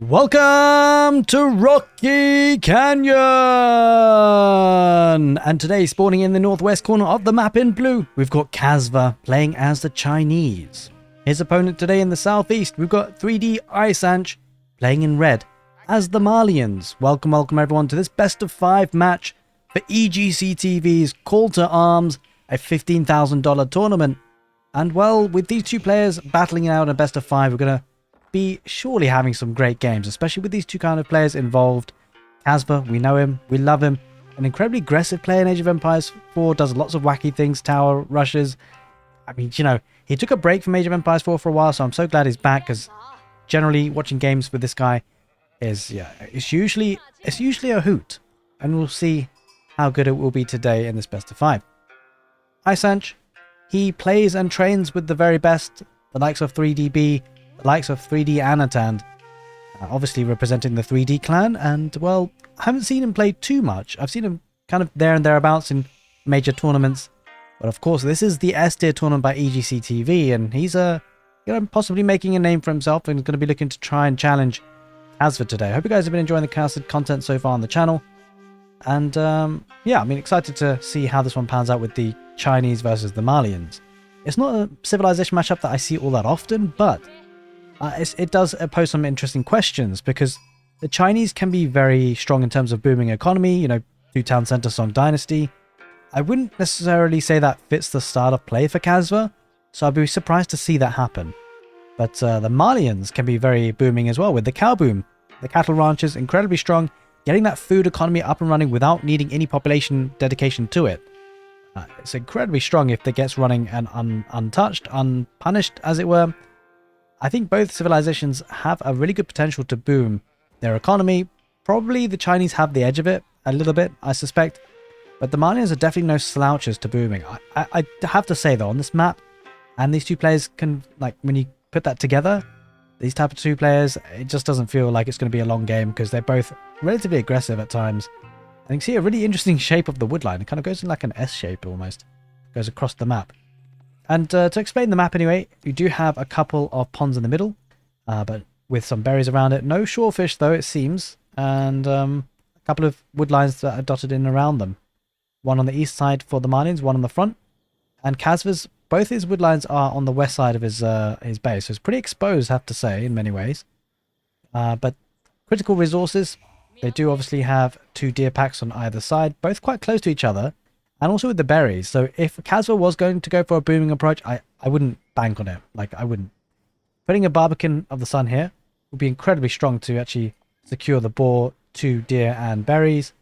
Welcome to Rocky Canyon! And today, spawning in the northwest corner of the map in blue, we've got Kasva playing as the Chinese. His opponent today in the southeast, we've got 3D isanych playing in red as the Malians. Welcome everyone to this best of 5 match for egctv's Call to Arms, a $15,000 tournament. And well, with these two players battling it out in a best of 5, we're going to be surely having some great games, especially with these two kind of players involved. Kasva, we know him, we love him. An incredibly aggressive player in Age of Empires 4, does lots of wacky things, tower rushes. I mean, you know, he took a break from Age of Empires 4 for a while, so I'm so glad he's back, because generally watching games with this guy is, yeah, it's usually a hoot. And we'll see how good it will be today in this best of 5. isanych, he plays and trains with the very best, the likes of 3DB, the likes of 3D Anatan, obviously representing the 3D clan, and well, I haven't seen him play too much. I've seen him kind of there and thereabouts in major tournaments, but of course this is the S tier tournament by egctv, and he's possibly making a name for himself and is going to be looking to try and challenge Kasva today. I hope you guys have been enjoying the casted content so far on the channel, and yeah, I mean, excited to see how this one pans out with the Chinese versus the Malians. It's not a civilization matchup that I see all that often, but it does pose some interesting questions, because the Chinese can be very strong in terms of booming economy, you know, 2-town center Song Dynasty. I wouldn't necessarily say that fits the style of play for Kasva, so I'd be surprised to see that happen. But the Malians can be very booming as well, with the cow boom. The cattle ranches, incredibly strong, getting that food economy up and running without needing any population dedication to it. It's incredibly strong if it gets running and untouched, unpunished, as it were. I think both civilizations have a really good potential to boom their economy. Probably the Chinese have the edge of it a little bit, I suspect. But the Malians are definitely no slouches to booming. I have to say, though, on this map, and these two players can, like, when you put that together, these type of two players, it just doesn't feel like it's going to be a long game, because they're both relatively aggressive at times. And you can see a really interesting shape of the woodline. It kind of goes in like an S shape almost. It goes across the map. And to explain the map anyway, you do have a couple of ponds in the middle, but with some berries around it. No shorefish though, it seems, and a couple of woodlines that are dotted in around them. One on the east side for the Malians, one on the front. And Kasva's, both his woodlines are on the west side of his base, so it's pretty exposed, I have to say, in many ways. But critical resources, they do obviously have 2 deer packs on either side, both quite close to each other. And also with the berries. So if Kasva was going to go for a booming approach, I wouldn't bank on it. Like, I wouldn't. Putting a barbican of the sun here would be incredibly strong to actually secure the boar, 2 deer and berries.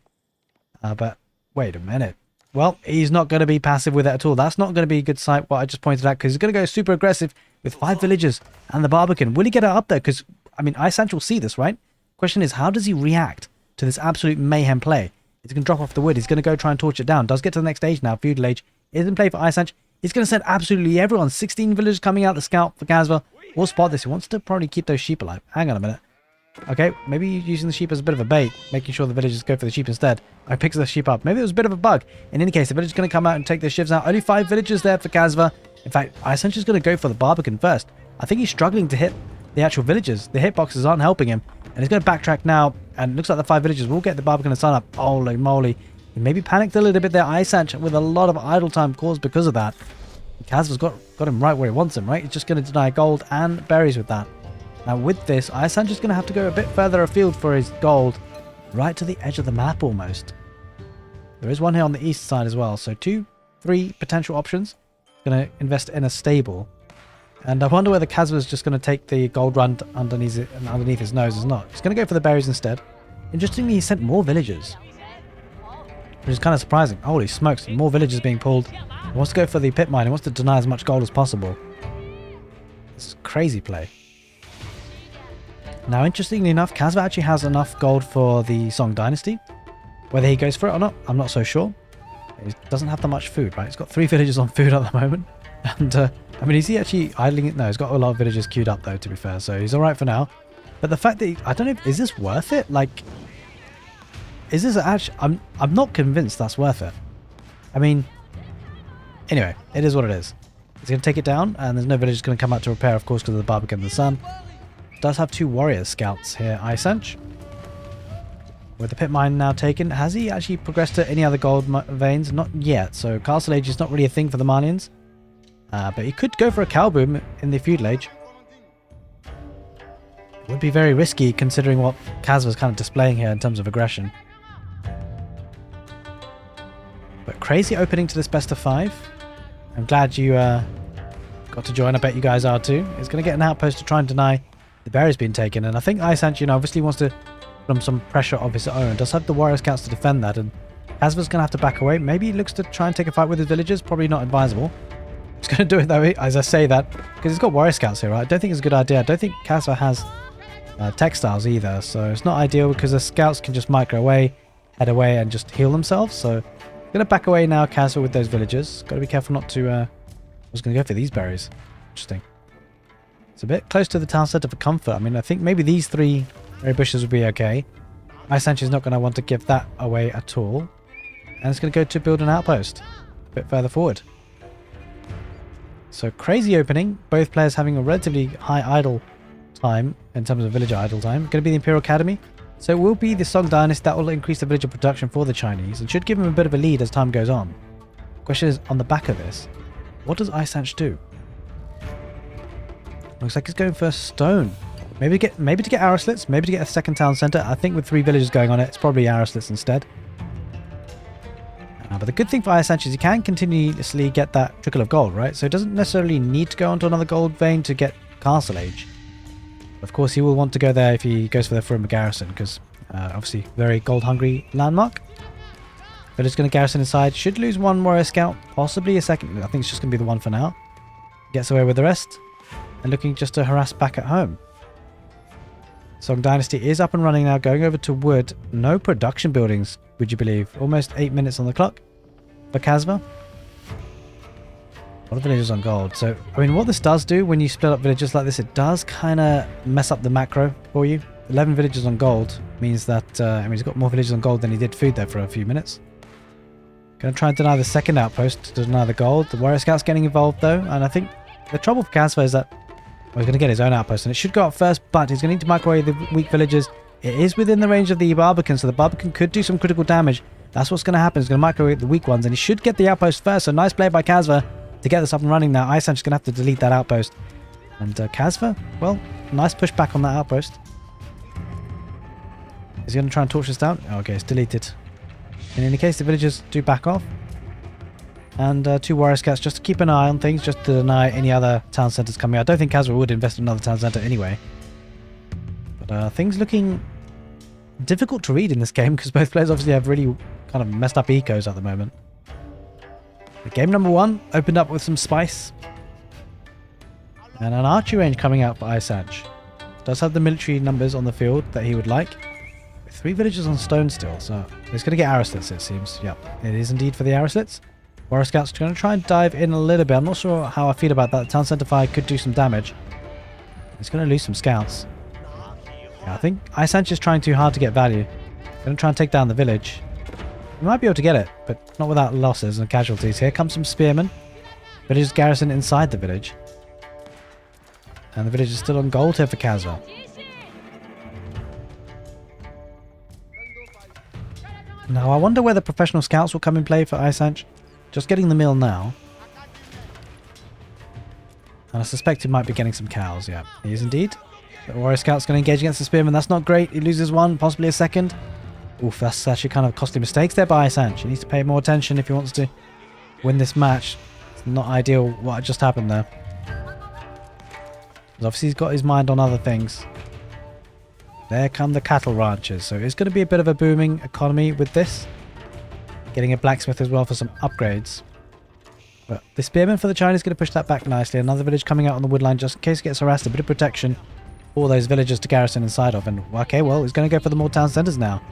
But wait a minute. Well, he's not going to be passive with it at all. That's not going to be a good sight, what I just pointed out, because he's going to go super aggressive with 5 villagers and the barbican. Will he get it up there? Because, I mean, isanych will see this, right? Question is, how does he react to this absolute mayhem play? He's going to drop off the wood. He's going to go try and torch it down. Does get to the next stage now. Feudal Age is in play for isanych. He's going to send absolutely everyone. 16 villagers coming out the scout for Kasva. We'll spot this. He wants to probably keep those sheep alive. Hang on a minute. Okay, maybe using the sheep as a bit of a bait, making sure the villagers go for the sheep instead. I picks the sheep up. Maybe it was a bit of a bug. In any case, the villagers going to come out and take their shivs out. Only 5 villagers there for Kasva. In fact, isanych is going to go for the barbican first. I think he's struggling to hit the actual villagers. The hitboxes aren't helping him. And he's going to backtrack now. And it looks like the 5 villagers will get the barbican and sun up. Holy moly. He maybe panicked a little bit there, isanych, with a lot of idle time caused because of that. Kasva's got him right where he wants him, right? He's just going to deny gold and berries with that. Now with this, isanych is going to have to go a bit further afield for his gold, right to the edge of the map almost. There is one here on the east side as well, so 2, 3 potential options. Going to invest in a stable. And I wonder whether Kasva's just going to take the gold run underneath his nose. Is not. He's going to go for the berries instead. Interestingly, he sent more villagers, which is kind of surprising. Holy smokes, more villagers being pulled. He wants to go for the pit mine. He wants to deny as much gold as possible. This is crazy play. Now, interestingly enough, Kasva actually has enough gold for the Song Dynasty. Whether he goes for it or not, I'm not so sure. He doesn't have that much food, right? He's got 3 villagers on food at the moment. And, I mean, is he actually idling it? No, he's got a lot of villagers queued up, though, to be fair. So he's all right for now. But the fact that I don't know, is this worth it? Like, is this actually... I'm not convinced that's worth it. I mean, anyway, it is what it is. He's going to take it down, and there's no villagers going to come out to repair, of course, because of the barbican and the sun. does have 2 warrior scouts here, Isanch. With the pit mine now taken, has he actually progressed to any other gold veins? Not yet, so Castle Age is not really a thing for the Marnians. But he could go for a cow boom in the feudal age. It would be very risky considering what Kasva's kind of displaying here in terms of aggression. But crazy opening to this best of 5. I'm glad you got to join. I bet you guys are too. He's going to get an outpost to try and deny the berries being taken. And I think Isanch, obviously wants to put some pressure of his own. Does have the warrior scouts to defend that. And Kasva's going to have to back away. Maybe he looks to try and take a fight with his villagers. Probably not advisable. He's going to do it though, as I say that, because he's got warrior scouts here, right? I don't think it's a good idea. I don't think Kasva has textiles either. So it's not ideal because the scouts can just micro away, head away and just heal themselves. So going to back away now, Kasva, with those villagers. Got to be careful not to... I was going to go for these berries. Interesting. It's a bit close to the town centre for comfort. I mean, I think maybe these 3 berry bushes would be okay. Isanch is not going to want to give that away at all. And it's going to go to build an outpost a bit further forward. So crazy opening. Both players having a relatively high idle time in terms of villager idle time. Going to be the Imperial Academy. So it will be the Song Dynasty that will increase the villager production for the Chinese and should give them a bit of a lead as time goes on. Question is, on the back of this, what does Isanch do? Looks like he's going for stone. Maybe to get arrow slits, maybe to get a second town centre. I think with 3 villages going on it, it's probably arrow slits instead. But the good thing for Isanch is he can continuously get that trickle of gold, right? So he doesn't necessarily need to go onto another gold vein to get Castle Age. Of course, he will want to go there if he goes for the Furuma garrison, because obviously very gold-hungry landmark. But it's going to garrison inside. Should lose 1 warrior scout, possibly a second. I think it's just going to be the 1 for now. Gets away with the rest, and looking just to harass back at home. Song Dynasty is up and running now, going over to wood. No production buildings, would you believe? Almost 8 minutes on the clock for Kasva. A lot of villages on gold. So, I mean, what this does do when you split up villages like this, it does kind of mess up the macro for you. 11 villages on gold means that, I mean, he's got more villages on gold than he did food there for a few minutes. Going to try and deny the second outpost to deny the gold. The warrior scout's getting involved though, and I think the trouble for Kasva is that he's going to get his own outpost, and it should go up first, but he's going to need to microwave the weak villagers. It is within the range of the barbican, so the barbican could do some critical damage. That's what's going to happen. He's going to microwave the weak ones, and he should get the outpost first. So nice play by Kasva to get this up and running now. Isanch is going to have to delete that outpost. And Kasva, well, nice pushback on that outpost. Is he going to try and torch this down? Okay, it's deleted. In any case, the villagers do back off. And 2 warrior scouts just to keep an eye on things, just to deny any other town centres coming out. I don't think Kasva would invest in another town centre anyway. But things looking difficult to read in this game because both players obviously have really kind of messed up ecos at the moment. The game number 1 opened up with some spice. And an archery range coming out for Isanch. Does have the military numbers on the field that he would like. 3 villagers on stone still, so he's going to get arrow slits, it seems. Yep, it is indeed for the arrow slits. Warrior Scouts are going to try and dive in a little bit. I'm not sure how I feel about that. Town Centre Fire could do some damage. He's going to lose some scouts. Yeah, I think Isanch is trying too hard to get value. Going to try and take down the village. He might be able to get it, but not without losses and casualties. Here comes some spearmen. Villagers garrison inside the village. And the village is still on gold here for Kasva. Now, I wonder whether professional scouts will come in play for Isanch. Just getting the mill now. And I suspect he might be getting some cows, yeah. He is indeed. The warrior scout's going to engage against the spearman. That's not great. He loses 1, possibly a second. Oof, that's actually kind of costly mistakes there by Isanch. He needs to pay more attention if he wants to win this match. It's not ideal what just happened there. Because obviously he's got his mind on other things. There come the cattle ranchers. So it's going to be a bit of a booming economy with this. Getting a blacksmith as well for some upgrades. But the spearman for the Chinese is going to push that back nicely. Another village coming out on the woodline just in case it gets harassed. A bit of protection for those villagers to garrison inside of. And okay, well, he's going to go for the more town centres now.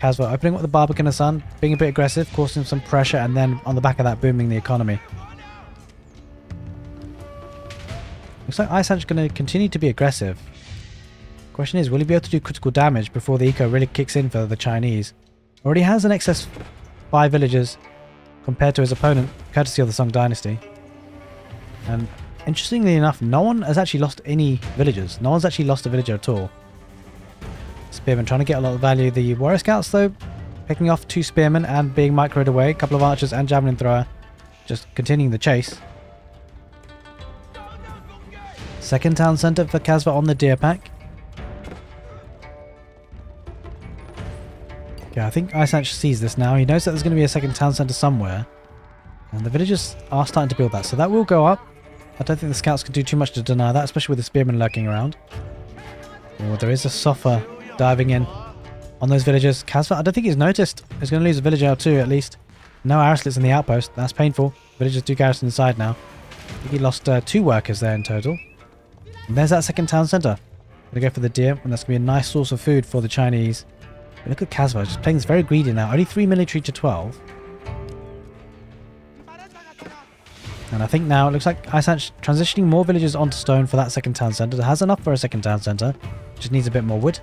Kasva opening up the barbican and sun, being a bit aggressive, causing some pressure, and then on the back of that booming the economy. Looks like Isanch is going to continue to be aggressive. Question is, will he be able to do critical damage before the eco really kicks in for the Chinese? Already has an excess 5 villagers compared to his opponent, courtesy of the Song Dynasty. And interestingly enough, no one has actually lost any villagers. No one's actually lost a villager at all. Spearmen trying to get a lot of value. The warrior scouts, though, picking off 2 spearmen and being microed away. A couple of archers and javelin thrower just continuing the chase. Second town centre for Kasva on the deer pack. Yeah, I think Isanych sees this now. He knows that there's going to be a second town centre somewhere. And the villagers are starting to build that. So that will go up. I don't think the scouts can do too much to deny that, especially with the spearmen lurking around. Oh, there is a Sopher diving in on those villagers. Kasva, I don't think he's noticed. He's going to lose a villager or 2 at least. No Araslits in the outpost. That's painful. Villagers do garrison inside now. I think he lost 2 workers there in total. And there's that second town centre. Going to go for the deer, and that's going to be a nice source of food for the Chinese. But look at Kasva, just playing this very greedy now. Only 3 military to 12. And I think now it looks like Isanych transitioning more villagers onto stone for that second town centre. It has enough for a second town centre. Just needs a bit more wood.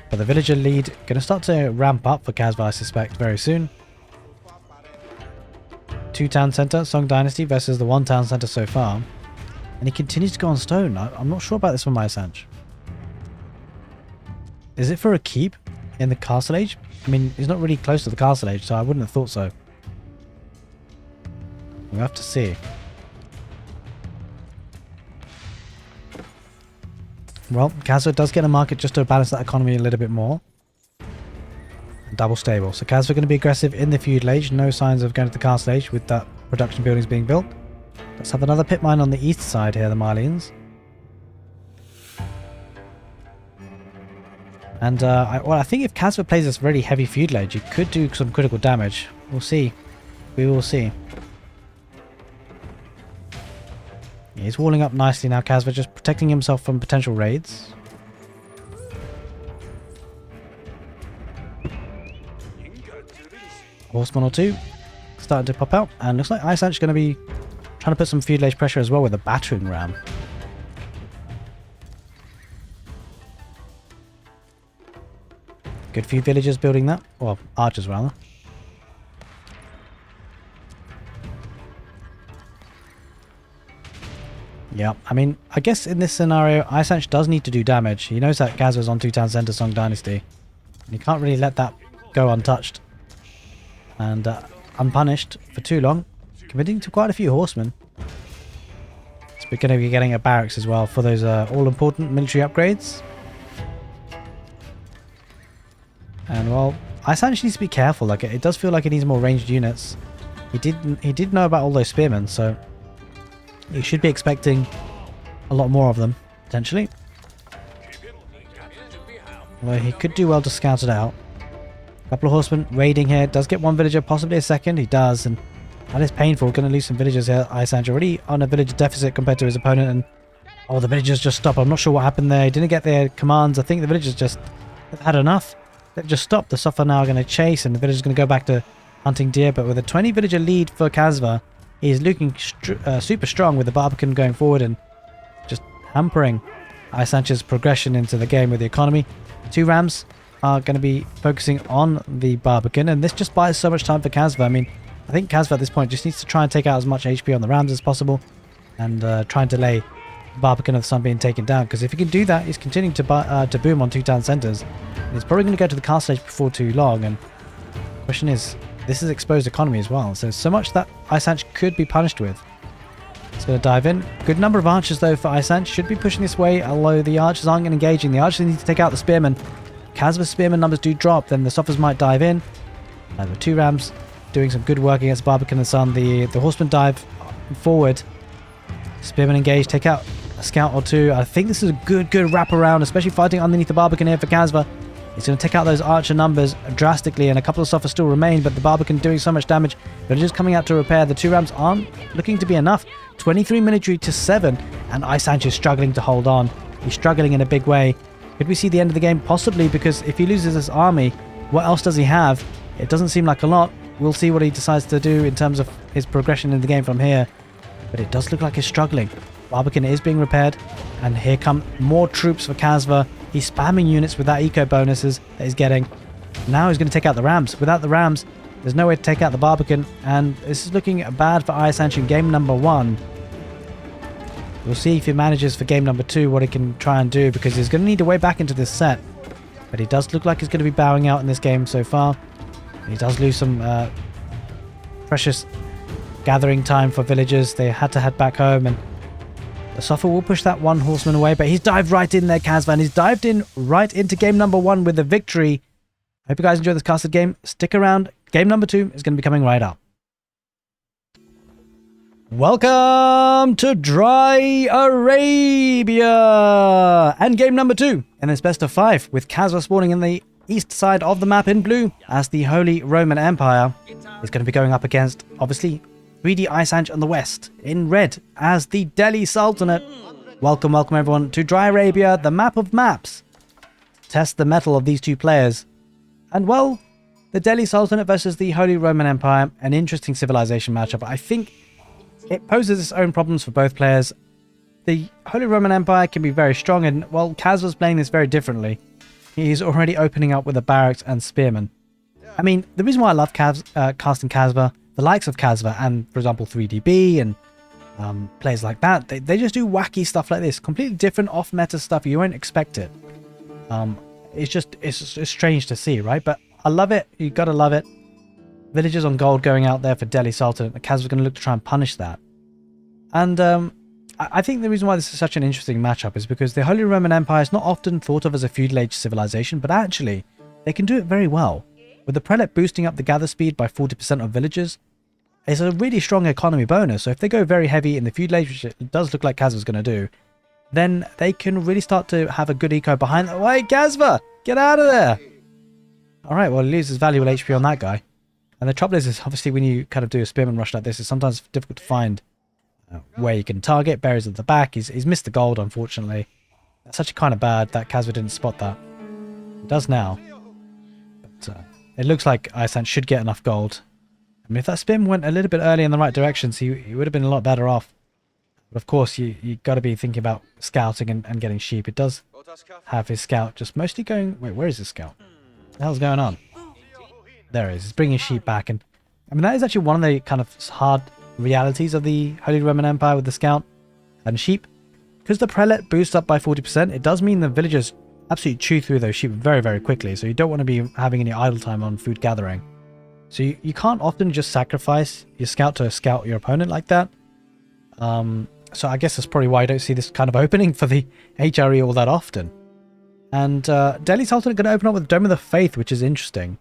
But the villager lead going to start to ramp up for Kasva, I suspect, very soon. 2 town centre, Song Dynasty versus the 1 town centre so far. And he continues to go on stone. I'm not sure about this one, Isanych. Is it for a keep in the castle age? I mean, he's not really close to the castle age, so I wouldn't have thought so. We'll have to see. Well, Kasva does get a market just to balance that economy a little bit more. Double stable. So Kasva going to be aggressive in the feudal age. No signs of going to the castle age with that production buildings being built. Let's have another pit mine on the east side here, the Marlians. And I think if Kasva plays this very heavy feudal age, it could do some critical damage. We'll see. We will see. Yeah, he's walling up nicely now, Kasva, just protecting himself from potential raids. Horseman or 2 starting to pop out, and looks like Isanych is going to be trying to put some feudal age pressure as well with a battering ram. Good few villagers building that, or archers rather. Yeah, I mean, I guess in this scenario, Isanych does need to do damage. He knows that Kasva's on 2 town centre Song Dynasty, and he can't really let that go untouched and unpunished for too long, committing to quite a few horsemen. So we're going to be getting a barracks as well for those all-important military upgrades. And well, Isanych needs to be careful. Like, it does feel like it needs more ranged units. He did know about all those spearmen, so you should be expecting a lot more of them potentially. Well, he could do well to scout it out. A couple of horsemen raiding here. Does get 1 villager, possibly a second. He does, and that is painful. Going to lose some villagers here. Isanych already on a village deficit compared to his opponent, and oh, the villagers just stopped. I'm not sure what happened there. He didn't get their commands. I think the villagers just had enough. They've just stopped. The Sopher now are going to chase, and the villagers are going to go back to hunting deer. But with a 20 villager lead for Kasva, he's looking super strong with the barbican going forward and just hampering Isanich's progression into the game with the economy. 2 rams are going to be focusing on the barbican, and this just buys so much time for Kasva. I mean, I think Kasva at this point just needs to try and take out as much HP on the rams as possible and try and delay the barbican of the sun being taken down, because if he can do that, he's continuing to boom on 2 town centres. He's probably going to go to the castle age before too long, and the question is, this is exposed economy as well, so much that Isanych could be punished with. He's going to dive in. Good number of archers though for Isanych. Should be pushing this way, although the archers aren't engaging. The archers need to take out the spearmen. Kasva's spearmen numbers do drop, then the Sophers might dive in. The 2 rams doing some good work against Barbican and Sun. The horsemen dive forward. Spearmen engage, take out a scout or 2. I think this is a good wraparound, especially fighting underneath the Barbican here for Kasva. He's going to take out those archer numbers drastically, and a couple of Sophers still remain, but the Barbican doing so much damage. Villagers coming out to repair. The 2 rams aren't looking to be enough. 23 military to 7, and Isanych is struggling to hold on. He's struggling in a big way. Could we see the end of the game? Possibly, because if he loses this army, what else does he have? It doesn't seem like a lot. We'll see what he decides to do in terms of his progression in the game from here. But it does look like he's struggling. Barbican is being repaired, and here come more troops for Kasva. He's spamming units with that eco bonuses that he's getting. Now he's going to take out the rams. Without the rams, There's no way to take out the Barbican, and this is looking bad for isanych in game number 1. We'll see if he manages for game number 2 what he can try and do, because he's going to need a way back into this set. But he does look like he's going to be bowing out in this game so far. He does lose some precious gathering time for villagers. They had to head back home, and the Suffer will push that one horseman away, but he's dived right in there, kasva, and he's dived in right into game number 1 with the victory. I hope you guys enjoyed this casted game. Stick around. Game number 2 is going to be coming right up. Welcome to Dry Arabia! And game number 2 in this best of 5, with kasva spawning in the east side of the map in blue, as the Holy Roman Empire is going to be going up against, obviously, 3D isanych on the west, in red, as the Delhi Sultanate. Welcome everyone to Dry Arabia, the map of maps. Test the mettle of these two players. And well, the Delhi Sultanate versus the Holy Roman Empire, an interesting civilization matchup. I think it poses its own problems for both players. The Holy Roman Empire can be very strong, and well, kasva's playing this very differently. He's already opening up with the barracks and spearmen. I mean, the reason why I love casting kasva, the likes of kasva and, for example, 3DB and players like that, they just do wacky stuff like this. Completely different off-meta stuff. You won't expect it. It's strange to see, right? But I love it. You gotta love it. Villagers on gold going out there for Delhi Sultanate. The kasva's going to look to try and punish that. And I think the reason why this is such an interesting matchup is because the Holy Roman Empire is not often thought of as a feudal age civilization, but actually, they can do it very well. With the prelate boosting up the gather speed by 40% of villagers, it's a really strong economy bonus. So if they go very heavy in the feudal age, which it does look like kasva's going to do, then they can really start to have a good eco behind them. Wait, kasva! Get out of there! Alright, well, he loses valuable HP on that guy. And the trouble is obviously when you kind of do a spearman rush like this, it's sometimes difficult to find where you can target. Berries at the back. He's missed the gold, unfortunately. That's actually kind of bad that kasva didn't spot that. He does now. But it looks like isanych should get enough gold. I mean, if that spearman went a little bit early in the right directions, he would have been a lot better off. But of course, you got to be thinking about scouting and getting sheep. It does have his scout just mostly going... Wait, where is his scout? What the hell's going on? There he is. He's bringing sheep back. And I mean, that is actually one of the kind of hard realities of the Holy Roman Empire with the scout and sheep. Because the prelate boosts up by 40%, it does mean the villagers absolutely chew through those sheep very, very quickly. So you don't want to be having any idle time on food gathering. So you can't often just sacrifice your scout to scout your opponent like that. So I guess that's probably why I don't see this kind of opening for the HRE all that often. And Delhi Sultanate going to open up with Dome of the Faith, which is interesting.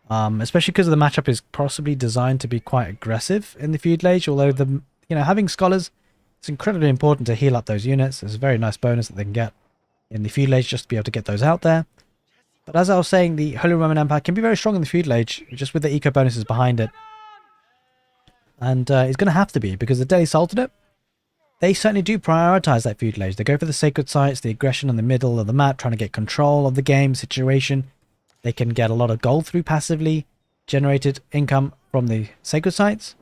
Especially because the matchup is possibly designed to be quite aggressive in the feudal age, although having scholars, it's incredibly important to heal up those units. It's a very nice bonus that they can get in the feudal age just to be able to get those out there. But as I was saying, the Holy Roman Empire can be very strong in the feudal age, just with the eco bonuses behind it. And it's going to have to be, because the Delhi Sultanate, they certainly do prioritize that feudal age. They go for the sacred sites, the aggression in the middle of the map, trying to get control of the game situation. They can get a lot of gold through passively generated income from the sacred sites.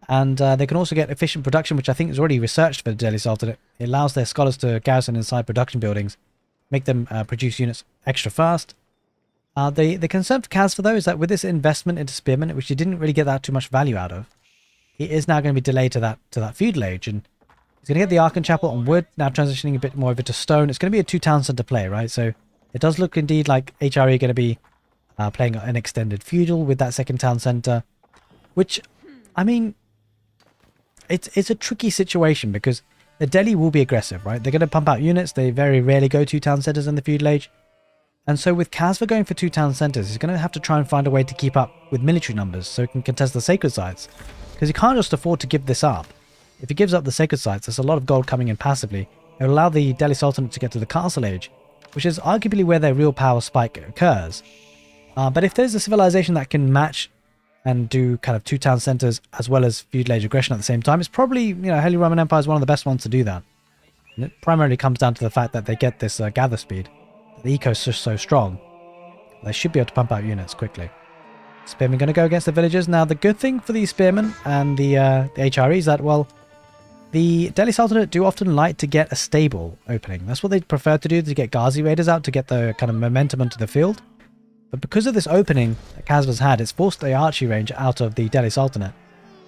And they can also get efficient production, which I think is already researched for the Delhi Sultanate. It allows their scholars to garrison inside production buildings, make them produce units extra fast. The concern for kasva, though, is that with this investment into spearmen, which he didn't really get that too much value out of, he is now going to be delayed to that feudal age. And he's going to get the Archon Chapel on wood, now transitioning a bit more over to stone. It's going to be a 2-town center play, right? So it does look indeed like HRE going to be playing an extended feudal with that second town center, which, I mean, it's a tricky situation because the Delhi will be aggressive, right? They're going to pump out units. They very rarely go 2-town centers in the feudal age. And so with kasva going for 2-town centers, he's going to have to try and find a way to keep up with military numbers so he can contest the sacred sites. Because he can't just afford to give this up. If he gives up the sacred sites, there's a lot of gold coming in passively. It will allow the Delhi Sultanate to get to the castle age, which is arguably where their real power spike occurs. But if there's a civilization that can match and do kind of 2-town centers as well as feudal age aggression at the same time, it's probably, Holy Roman Empire is one of the best ones to do that. And it primarily comes down to the fact that they get this gather speed. The eco is just so strong. They should be able to pump out units quickly. Spearmen going to go against the villagers. Now, the good thing for these spearmen and the HRE is that, well, the Delhi Sultanate do often like to get a stable opening. That's what they prefer to do, to get Ghazi raiders out to get the kind of momentum onto the field. But because of this opening that kasva's had, it's forced the archery range out of the Delhi Sultanate,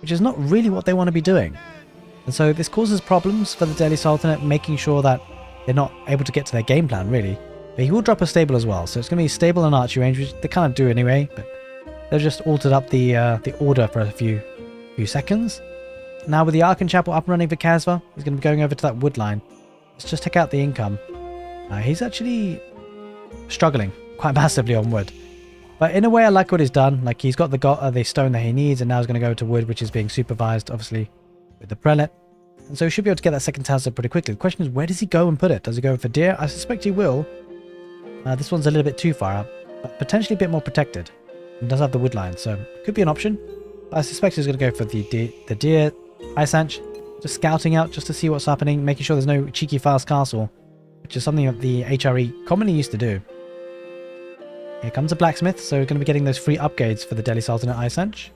which is not really what they want to be doing. And so this causes problems for the Delhi Sultanate, making sure that they're not able to get to their game plan, really. But he will drop a stable as well, so it's going to be stable and archery range, which they kind of do anyway, but they've just altered up the order for a few seconds. Now with the Arkan Chapel up and running for kasva, he's going to be going over to that wood line. Let's just check out the income. He's actually struggling quite massively on wood. But in a way, I like what he's done. Like, he's got the stone that he needs, and now he's going to go to wood, which is being supervised, obviously, with the prelate. And so he should be able to get that second town set pretty quickly. The question is, where does he go and put it? Does he go for deer? I suspect he will. This one's a little bit too far up, but potentially a bit more protected. It does have the wood line, so could be an option. But I suspect he's going to go for the deer Isanch, just scouting out just to see what's happening, making sure there's no cheeky fast castle, which is something that the HRE commonly used to do. Here comes a blacksmith, so we're going to be getting those free upgrades for the Delhi Sultanate Isanch.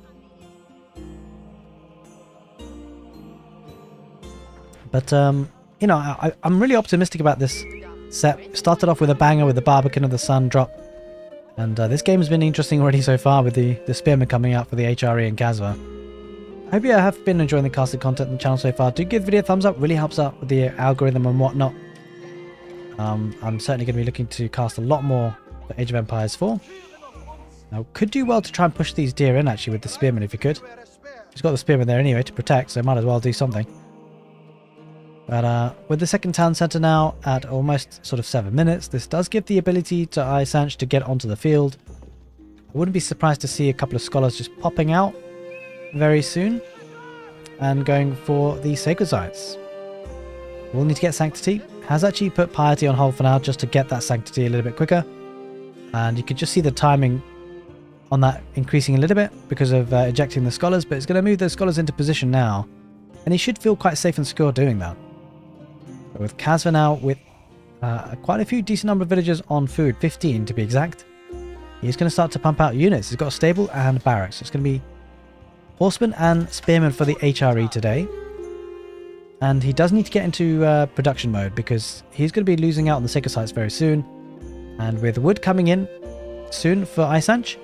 But, you know, I'm really optimistic about this set. Started off with a banger with the Barbican of the Sun drop. And this game has been interesting already so far with the Spearman coming out for the HRE and kasva. I hope you have been enjoying the casted content on the channel so far. Do give the video a thumbs up, really helps out with the algorithm and whatnot. I'm certainly going to be looking to cast a lot more for Age of Empires 4. Now, could do well to try and push these deer in actually with the Spearman if you could. He's got the Spearman there anyway to protect, so might as well do something. But with the second town centre now at almost sort of 7 minutes, this does give the ability to Isanch to get onto the field. I wouldn't be surprised to see a couple of scholars just popping out very soon and going for the sacred sites. We'll need to get sanctity. Has actually put piety on hold for now just to get that sanctity a little bit quicker. And you can just see the timing on that increasing a little bit because of ejecting the scholars, but it's going to move those scholars into position now. And he should feel quite safe and secure doing that. But with kasva now, with quite a few decent number of villagers on food, 15 to be exact, he's going to start to pump out units. He's got a stable and barracks. So it's going to be horsemen and spearmen for the HRE today. And he does need to get into production mode because he's going to be losing out on the sacred sites very soon. And with wood coming in soon for Isanch,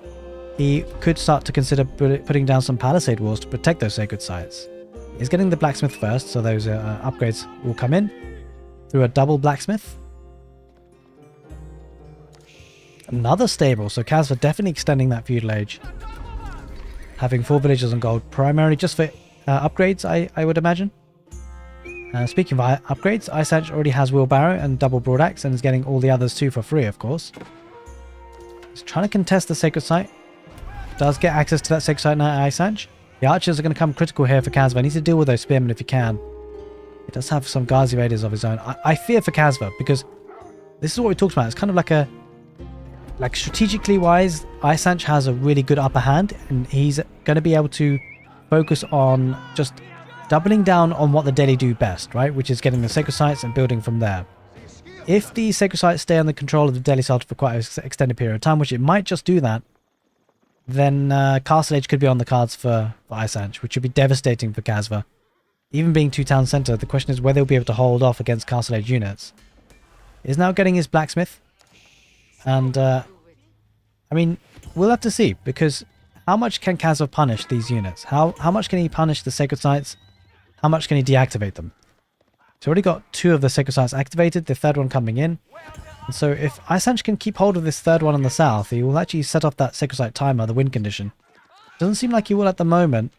he could start to consider putting down some palisade walls to protect those sacred sites. He's getting the blacksmith first, so those upgrades will come in through a double blacksmith. Another stable, so kasva definitely extending that feudal age. Having 4 villagers on gold, primarily just for upgrades, I would imagine. Speaking of upgrades, Isanch already has wheelbarrow and double broadaxe and is getting all the others too for free, of course. He's trying to contest the sacred site. Does get access to that sacred site now, Isanch. The archers are going to come critical here for kasva. He needs to deal with those spearmen if he can. He does have some Ghazi raiders of his own. I fear for kasva because this is what we talked about. It's kind of like a... Like strategically wise, Isanch has a really good upper hand and he's going to be able to focus on just doubling down on what the Delhi do best, right? Which is getting the sacred sites and building from there. If the sacred sites stay under control of the Delhi Sultanate for quite an extended period of time, which it might just do that, then Castle Age could be on the cards for Isanch, which would be devastating for kasva. Even being 2 town centre, the question is whether he'll be able to hold off against Castle Age units. He's now getting his blacksmith. And, I mean, we'll have to see, because how much can kasva punish these units? How much can he punish the sacred sites? How much can he deactivate them? He's already got 2 of the sacred sites activated, the 3rd one coming in. And so if Isanch can keep hold of this 3rd one in the south, he will actually set off that sacred site timer, the win condition. Doesn't seem like he will at the moment.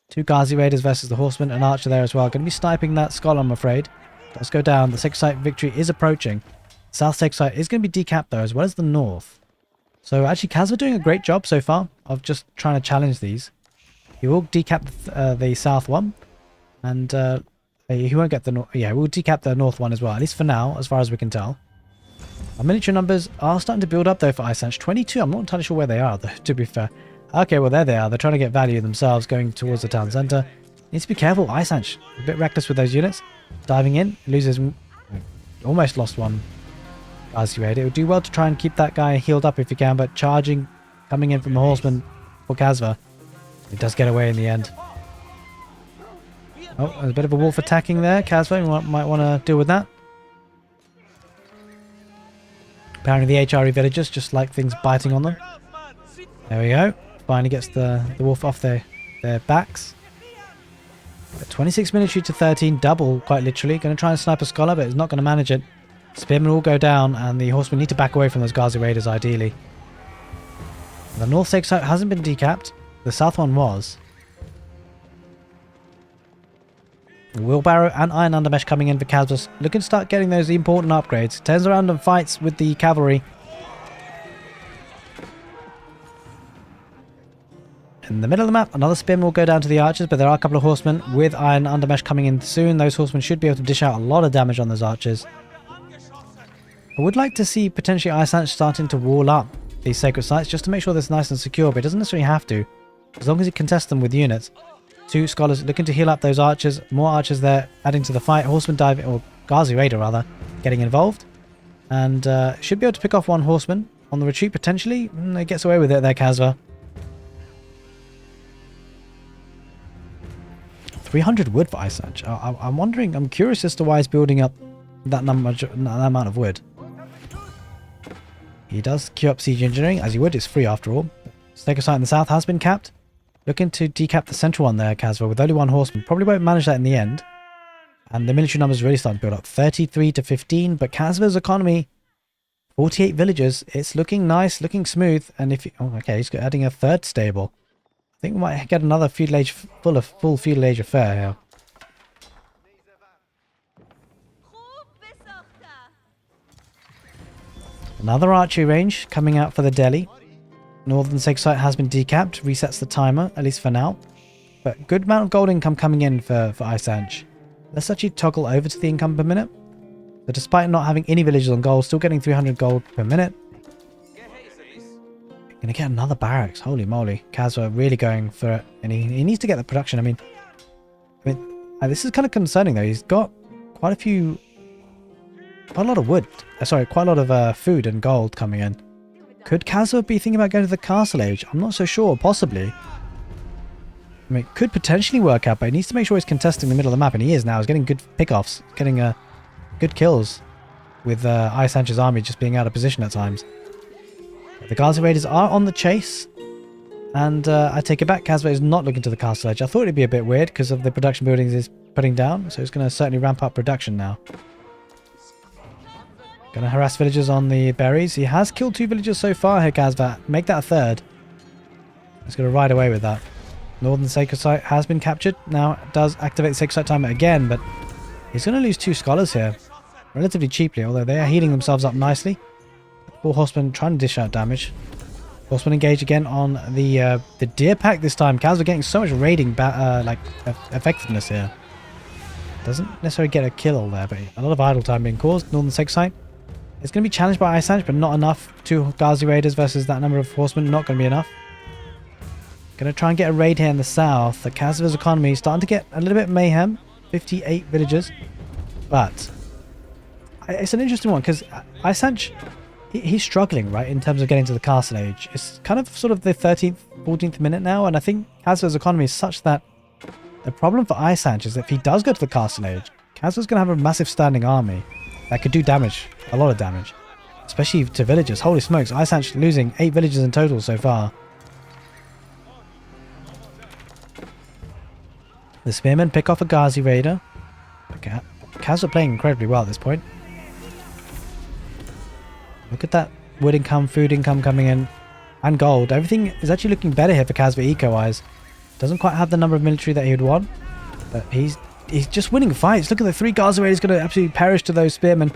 2 Ghazi raiders versus the horseman, an archer there as well. Going to be sniping that scholar, I'm afraid. Let's go down. The sacred site victory is approaching. South sacred site is going to be decapped though, as well as the north. So actually kasva doing a great job so far of just trying to challenge these. He will decap the south one. And he won't get the north. Yeah, we'll decap the north one as well, at least for now, as far as we can tell. Our miniature numbers are starting to build up though for Isanch. 22, I'm not entirely sure where they are though, to be fair. Okay, well there they are. They're trying to get value themselves going towards the town centre. Needs to be careful. Isanch, a bit reckless with those units. Diving in, loses, almost lost one Ghazi raid. It would do well to try and keep that guy healed up if you can, but charging, coming in from a horseman for kasva. It does get away in the end. Oh, there's a bit of a wolf attacking there. kasva, you might want to deal with that. Apparently the HRE villagers just like things biting on them. There we go. Finally gets the wolf off their backs. 26 military to 13, double quite literally. Going to try and snipe a scholar, but it's not going to manage it. Spearmen will go down, and the horsemen need to back away from those Ghazi raiders ideally. The north side hasn't been decapped. The south one was. Wheelbarrow and Iron Undermesh coming in for Kasva. Looking to start getting those important upgrades. Turns around and fights with the cavalry. In the middle of the map, another spearman will go down to the archers, but there are a couple of horsemen with Iron Undermesh coming in soon. Those horsemen should be able to dish out a lot of damage on those archers. I would like to see potentially Isanych starting to wall up these sacred sites just to make sure this is nice and secure, but it doesn't necessarily have to, as long as he contests them with units. Two scholars looking to heal up those archers, more archers there adding to the fight, horseman diving, or Ghazi raider rather, getting involved, and should be able to pick off one horseman on the retreat potentially. He gets away with it there, Kasva. 300 wood for Isanych. I'm wondering, I'm curious as to why he's building up that amount of wood. He does queue up siege engineering, as he would, it's free after all. Sacred site in the south has been capped. Looking to decap the central one there, Kasva, with only one horseman. Probably won't manage that in the end. And the military numbers really starting to build up. 33 to 15, but Kasva's economy, 48 villagers. It's looking nice, looking smooth. And if oh, okay, he's adding a third stable. I think we might get another feudal age, full feudal age affair here. Another archery range coming out for the Delhi. Northern Sacred Site has been decapped, resets the timer, at least for now. But good amount of gold income coming in for Isanych. Let's actually toggle over to the income per minute. So despite not having any villagers on gold, still getting 300 gold per minute. Gonna get another barracks, holy moly. Kasva really going for it, and he needs to get the production. I mean, this is kind of concerning though. He's got quite a lot of wood. Sorry, quite a lot of food and gold coming in. Could Kasva be thinking about going to the castle age? I'm not so sure, possibly. I mean, it could potentially work out, but he needs to make sure he's contesting the middle of the map, and he is now. He's getting good pickoffs, getting good kills with Isanich's army just being out of position at times. The Ghazi raiders are on the chase, and I take it back. Kasva is not looking to the castle edge. I thought it'd be a bit weird because of the production buildings he's putting down, so he's going to certainly ramp up production now. Going to harass villagers on the berries. He has killed 2 villagers so far here, Kasva. Make that a third. He's going to ride away with that. Northern Sacred Site has been captured. Now it does activate the Sacred Site timer again, but he's going to lose 2 scholars here. Relatively cheaply, although they are healing themselves up nicely. 4 horsemen trying to dish out damage. Horsemen engage again on the deer pack this time. Kasva getting so much raiding effectiveness here. Doesn't necessarily get a kill there, but a lot of idle time being caused. Northern Sacred Site is going to be challenged by Isanych, but not enough. 2 Ghazi raiders versus that number of horsemen, not going to be enough. Going to try and get a raid here in the south. The Kasva's economy is starting to get a little bit mayhem. 58 villagers. But it's an interesting one because Isanych, he's struggling, right, in terms of getting to the castle age. It's kind of sort of the 13th, 14th minute now, and I think Kasva's economy is such that the problem for Isanych is that if he does go to the castle age, Kasva's going to have a massive standing army that could do damage, a lot of damage, especially to villagers. Holy smokes, Isanych losing 8 villagers in total so far. The spearmen pick off a Ghazi raider. Okay. Kasva playing incredibly well at this point. Look at that wood income, food income coming in, and gold. Everything is actually looking better here for Kasva eco-wise. Doesn't quite have the number of military that he would want, but he's just winning fights. Look at the 3 Ghazi raiders going to absolutely perish to those spearmen.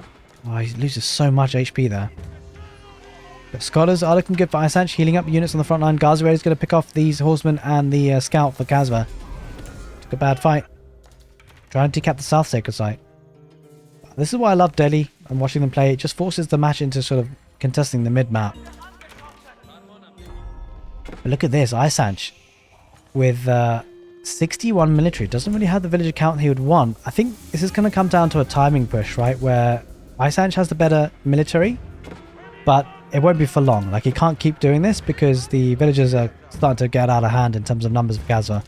Oh, he loses so much HP there. But scholars are looking good for Isanych, healing up units on the front line. Ghazi raiders going to pick off these horsemen and the scout for Kasva. Took a bad fight. Trying to decap the South Sacred Site. This is why I love Delhi and watching them play. It just forces the match into sort of contesting the mid-map. But look at this, Isanych with 61 military. Doesn't really have the villager count he would want. I think this is going to come down to a timing push, right? Where Isanych has the better military, but it won't be for long. Like, he can't keep doing this because the villagers are starting to get out of hand in terms of numbers of Kasva.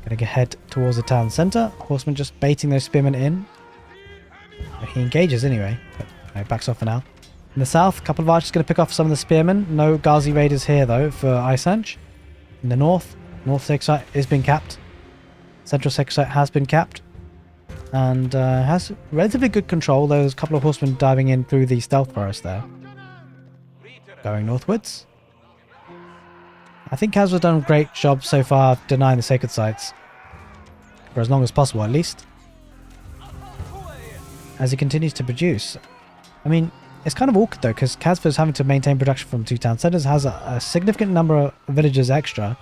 Gonna head towards the town centre. Horsemen just baiting those spearmen in. He engages anyway, but backs off for now. In the south, a couple of archers going to pick off some of the spearmen. No Ghazi raiders here, though, for Isanych. In the north, North Sacred Site is being capped. Central Sacred Site has been capped. And has relatively good control. There's a couple of horsemen diving in through the stealth forest there. Going northwards. I think Kasva's done a great job so far of denying the sacred sites. For as long as possible, at least. As he continues to produce. I mean, it's kind of awkward though, because Kasva's having to maintain production from 2 town centers, has a significant number of villagers extra.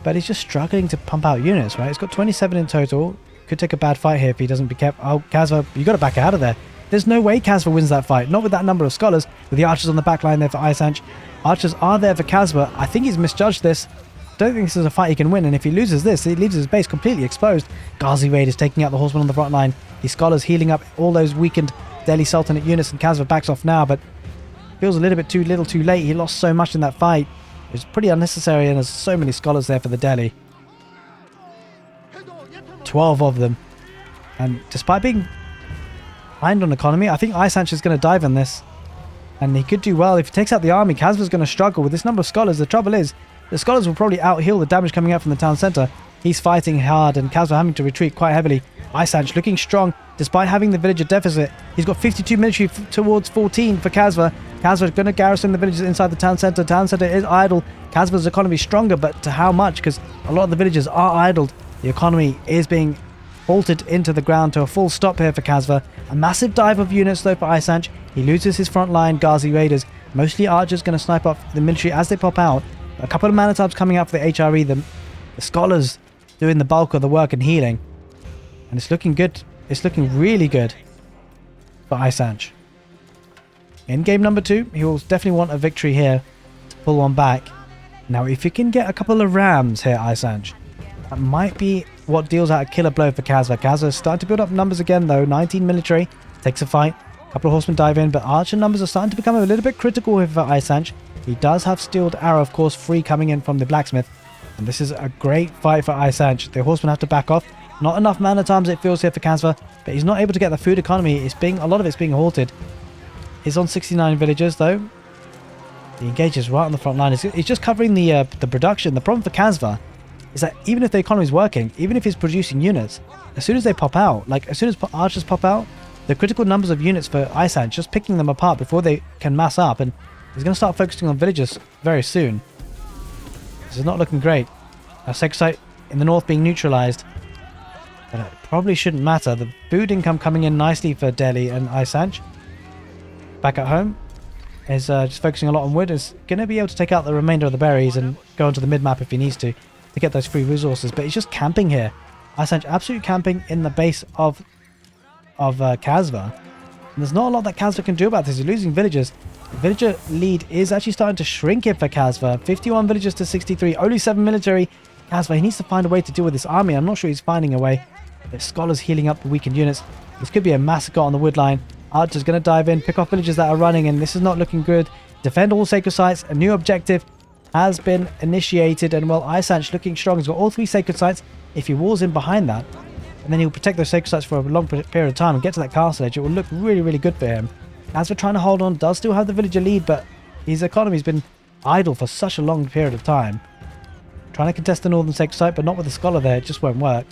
But he's just struggling to pump out units, right? He's got 27 in total. Could take a bad fight here if he doesn't be kept. Oh, Kasva, you got to back out of there. There's no way Kasva wins that fight. Not with that number of scholars. With the archers on the back line there for Isanych. Archers are there for Kasva. I think he's misjudged this. Don't think this is a fight he can win. And if he loses this, he leaves his base completely exposed. Ghazi Raid is taking out the horsemen on the front line. The scholars healing up all those weakened Delhi Sultanate units. And Kasva backs off now. But feels a little bit too little too late. He lost so much in that fight. It was pretty unnecessary. And there's so many scholars there for the Delhi. 12 of them. And despite being behind on economy, I think Isanych is going to dive on this. And he could do well. If he takes out the army, Kasva's going to struggle with this number of scholars. The trouble is, the scholars will probably out-heal the damage coming out from the town centre. He's fighting hard and Kasva having to retreat quite heavily. Isanych looking strong despite having the villager deficit. He's got 52 military towards 14 for Kasva. Kasva's going to garrison the villages inside the town centre. Town centre is idle. Kasva's economy is stronger, but to how much? Because a lot of the villages are idled. The economy is being halted into the ground to a full stop here for Kasva. A massive dive of units though for Isanych. He loses his front line Ghazi raiders. Mostly archers going to snipe up the military as they pop out. A couple of man-at-arms coming out for the HRE. The scholars doing the bulk of the work and healing. And it's looking good. It's looking really good for Isanych. In game number 2, he will definitely want a victory here to pull one back. Now, if you can get a couple of rams here, Isanych, that might be what deals out a killer blow for Kasva. Kasva is starting to build up numbers again, though. 19 military. Takes a fight. A couple of horsemen dive in, but archer numbers are starting to become a little bit critical here for Isanych. He does have steeled arrow, of course, free coming in from the blacksmith. And this is a great fight for Isanych. The horsemen have to back off. Not enough man-at-arms it feels here for Kasva, but he's not able to get the food economy. A lot of it's being halted. He's on 69 villagers, though. He engages right on the front line. He's just covering the production. The problem for Kasva is that even if the economy is working, even if he's producing units, as soon as they pop out, like as soon as archers pop out, the critical numbers of units for Isanych, just picking them apart before they can mass up, and he's going to start focusing on villagers very soon. This is not looking great. Our sacred site in the north being neutralized, but it probably shouldn't matter. The food income coming in nicely for Delhi and Isanych. Back at home is just focusing a lot on wood. Is going to be able to take out the remainder of the berries and go onto the mid-map if he needs to get those free resources. But he's just camping here. Isanych absolutely camping in the base of Kasva. And there's not a lot that Kasva can do about this. He's losing villagers. The villager lead is actually starting to shrink here for Kasva. 51 villagers to 63. Only 7 military. Kasva, he needs to find a way to deal with this army. I'm not sure he's finding a way. There's scholars healing up the weakened units. This could be a massacre on the wood line. Archer's going to dive in, pick off villagers that are running, and this is not looking good. Defend all sacred sites. A new objective has been initiated, and well, Isanych looking strong. He's got all 3 sacred sites. If he walls in behind that, and then he'll protect those sacred sites for a long period of time and get to that castle edge, it will look really, really good for him. As we're trying to hold on, does still have the villager lead, but his economy's been idle for such a long period of time. Trying to contest the northern sacred site, but not with the scholar there. It just won't work.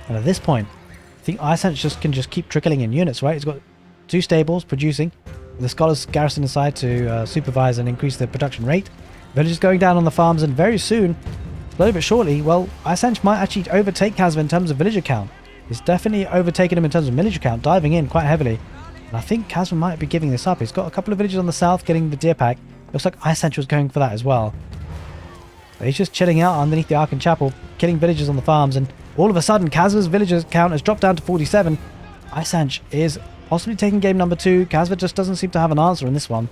And at this point, I think Isanych can just keep trickling in units, right? He's got 2 stables producing, with the scholars garrison inside to supervise and increase the production rate. Villagers going down on the farms, and very soon, slowly but surely, well, Isanych might actually overtake Kasva in terms of villager count. He's definitely overtaken him in terms of villager count, diving in quite heavily. And I think Kasva might be giving this up. He's got a couple of villagers on the south getting the deer pack. Looks like Isanych was going for that as well. But he's just chilling out underneath the Arkan Chapel, killing villagers on the farms, and all of a sudden, Kasva's villagers count has dropped down to 47. Isanych is possibly taking game number 2. Kasva just doesn't seem to have an answer in this one.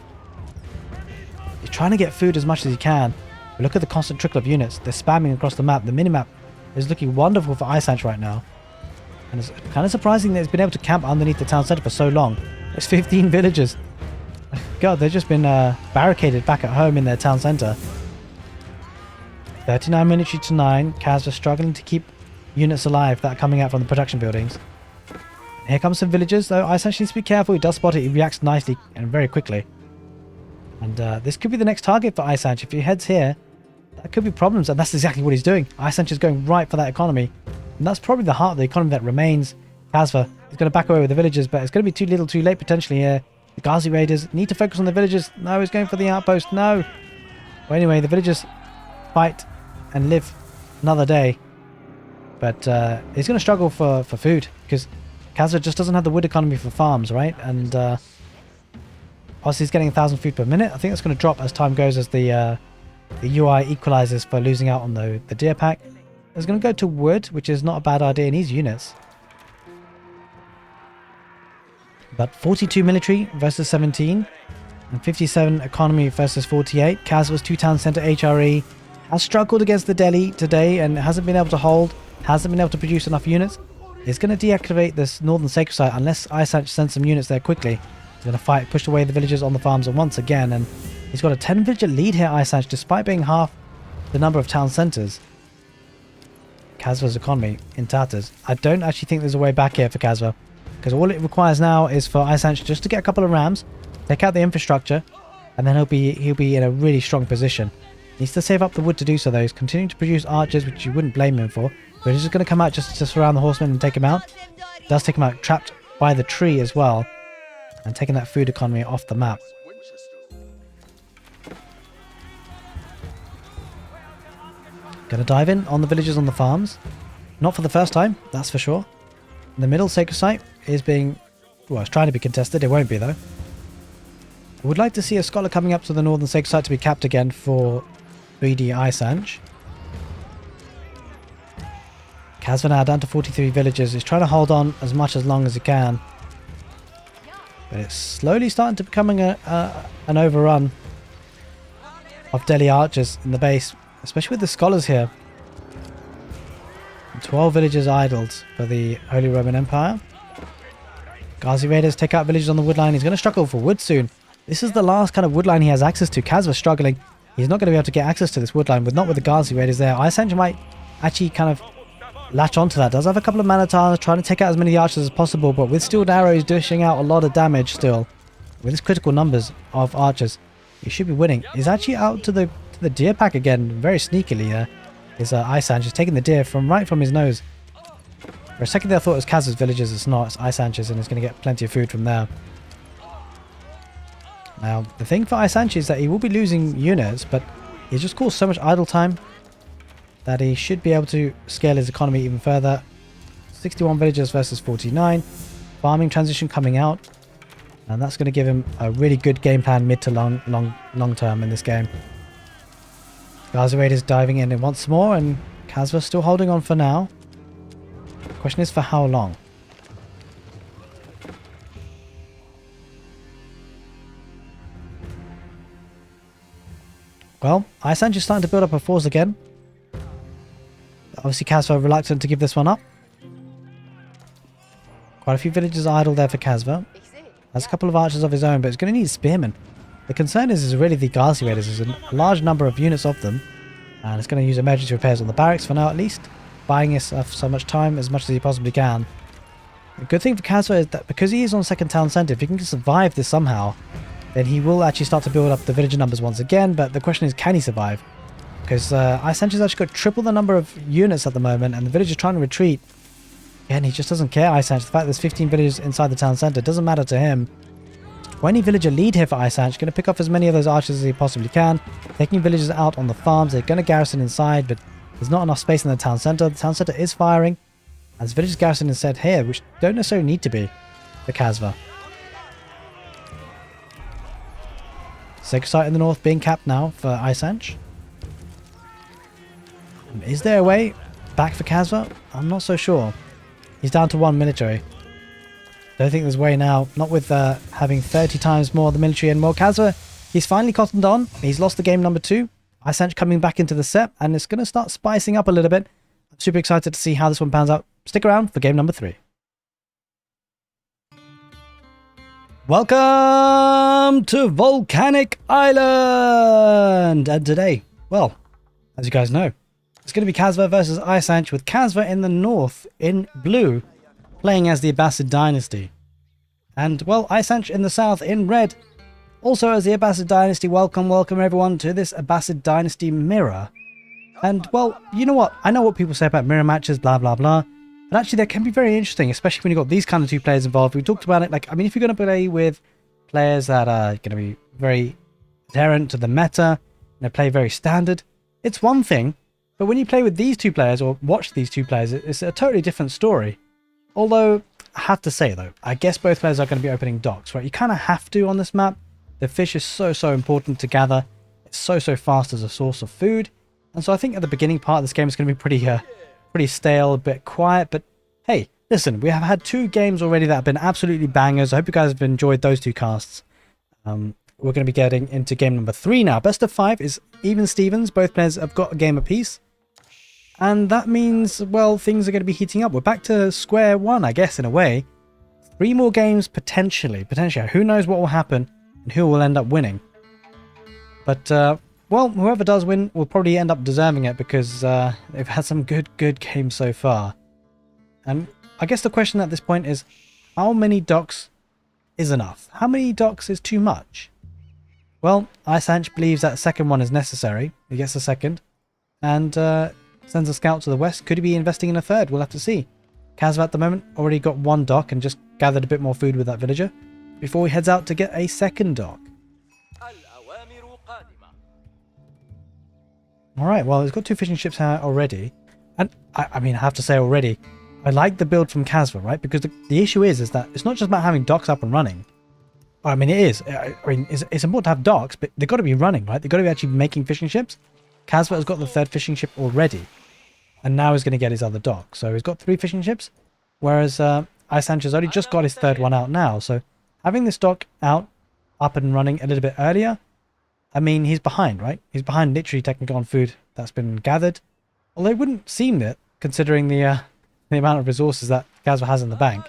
He's trying to get food as much as he can. But look at the constant trickle of units. They're spamming across the map. The minimap is looking wonderful for Isanych right now. And it's kind of surprising that he's been able to camp underneath the town centre for so long. There's 15 villagers. God, they've just been barricaded back at home in their town centre. 39 military to 9. Kasva struggling to keep units alive that are coming out from the production buildings. Here comes some villagers, though. Isanych needs to be careful. He does spot it. He reacts nicely and very quickly. And this could be the next target for Isanych. If he heads here, that could be problems. And that's exactly what he's doing. Isanych is going right for that economy. And that's probably the heart of the economy that remains. Kasva is going to back away with the villagers, but it's going to be too little too late potentially here. The Ghazi raiders need to focus on the villagers. No, he's going for the outpost. No. Well, anyway, the villagers fight and live another day. But he's going to struggle for food because Kasva just doesn't have the wood economy for farms, right? And obviously he's getting 1,000 food per minute. I think that's going to drop as time goes as the UI equalizes for losing out on the deer pack. It's going to go to wood, which is not a bad idea. He needs units. But 42 military versus 17 and 57 economy versus 48. Kasva's 2 town center HRE has struggled against the Delhi today and hasn't been able to hold, hasn't been able to produce enough units. He's going to deactivate this northern sacred site unless Isanych sends some units there quickly. He's going to fight, push away the villagers on the farms once again, and he's got a 10 villager lead here, Isanych, despite being half the number of town centers. Kasva's economy in tatters. I don't actually think there's a way back here for Kasva, because all it requires now is for Isanych just to get a couple of rams, take out the infrastructure, and then he'll be in a really strong position. He needs to save up the wood to do so though. He's continuing to produce archers, which you wouldn't blame him for. But he's just going to come out just to surround the horsemen and take him out. Does take him out trapped by the tree as well, and taking that food economy off the map. Gonna dive in on the villagers on the farms. Not for the first time, that's for sure. The middle sacred site is being, well, it's trying to be contested. It won't be though. I would like to see a scholar coming up to the northern sacred site to be capped again for 3D Isanych. Kasva now down to 43 villagers. He's trying to hold on as much as long as he can. But it's slowly starting to becoming an overrun of Delhi archers in the base, especially with the scholars here. 12 villagers idled for the Holy Roman Empire. Ghazi raiders take out villages on the wood line. He's going to struggle for wood soon. This is the last kind of wood line he has access to. Kasva's struggling. He's not going to be able to get access to this wood line, not with the Ghazi raiders there. Isanych might actually kind of latch onto that. Does have a couple of Manatars trying to take out as many archers as possible, but with steel arrows dishing out a lot of damage still. With his critical numbers of archers, he should be winning. He's actually out to the deer pack again, very sneakily here. Is Isanych just taking the deer right from his nose. For a second there I thought it was Kasva's villagers. It's not, it's Isanich's, and he's going to get plenty of food from there. Now, the thing for Isanych is that he will be losing units, but he's just caused so much idle time that he should be able to scale his economy even further. 61 villagers versus 49. Farming transition coming out. And that's going to give him a really good game plan mid to long term in this game. Ghazi raiders diving in once more, and Kasva still holding on for now. The question is for how long? Well, Isanych is starting to build up a force again. Obviously Kasva reluctant to give this one up. Quite a few villagers idle there for Kasva. Has a couple of archers of his own, but he's going to need spearmen. The concern is really the Ghazi raiders. There's a large number of units of them, and it's going to use emergency repairs on the barracks for now at least, buying himself so much time as much as he possibly can. The good thing for Kasva is that because he is on second town centre, if he can survive this somehow, then he will actually start to build up the villager numbers once again. But the question is, can he survive? Because Isanych has actually got triple the number of units at the moment, and the village is trying to retreat. Again, he just doesn't care, Isanych. The fact there's 15 villagers inside the town centre doesn't matter to him. 20 villager lead here for Isanych. Going to pick off as many of those archers as he possibly can. Taking villagers out on the farms. They're going to garrison inside, but there's not enough space in the town centre. The town centre is firing. As villagers garrison instead here, which don't necessarily need to be for Kasva. Sacred site in the north being capped now for Isanych. Is there a way back for Kasva? I'm not so sure. He's down to 1 military. Don't think there's a way now. Not with having 30 times more of the military and more. Kasva, he's finally cottoned on. He's lost the game number 2. Isanych coming back into the set, and it's going to start spicing up a little bit. I'm super excited to see how this one pans out. Stick around for game number 3. Welcome to Volcanic Island! And today, well, as you guys know, it's going to be Kasva versus Isanych, with Kasva in the north in blue, playing as the Abbasid dynasty. And, well, Isanch in the south in red, also as the Abbasid dynasty. Welcome everyone to this Abbasid dynasty mirror. And, well, you know what? I know what people say about mirror matches, blah, blah, blah. But actually, they can be very interesting, especially when you've got these kind of two players involved. We talked about it, like, I mean, if you're going to play with players that are going to be very adherent to the meta, play very standard, it's one thing. But when you play with these two players, or watch these two players, it's a totally different story. Although, I have to say, though, I guess both players are going to be opening docks, right? You kind of have to on this map. The fish is so important to gather. It's so fast as a source of food. And so I think at the beginning part of this game is going to be pretty stale, a bit quiet. But hey, listen, we have had 2 games already that have been absolutely bangers. I hope you guys have enjoyed those 2 casts. We're going to be getting into game number 3 now. Best of 5 is even Stevens. Both players have got a game apiece. And that means, well, things are going to be heating up. We're back to square one, I guess, in a way. 3 more games, potentially. Who knows what will happen and who will end up winning. But, well, whoever does win will probably end up deserving it because they've had some good games so far. And I guess the question at this point is, how many docks is enough? How many docks is too much? Well, Isanch believes that second one is necessary. He gets a second. And sends a scout to the west. Could he be investing in a third? We'll have to see. Kasva at the moment already got 1 dock and just gathered a bit more food with that villager before he heads out to get a second dock. Alright, well, he's got 2 fishing ships here already. And, I mean, I have to say already, I like the build from Kasva, right? Because the issue is that it's not just about having docks up and running. I mean, it is. I mean, it's important to have docks, but they've got to be running, right? They've got to be actually making fishing ships. Kasva has got the 3rd fishing ship already. And now he's going to get his other dock. So he's got 3 fishing ships. Whereas Isanch has only just got his 3rd one out now. So having this dock out, up and running a little bit earlier, I mean, he's behind, right? He's behind literally technically on food that's been gathered. Although it wouldn't seem it, considering the amount of resources that Kasva has in the bank.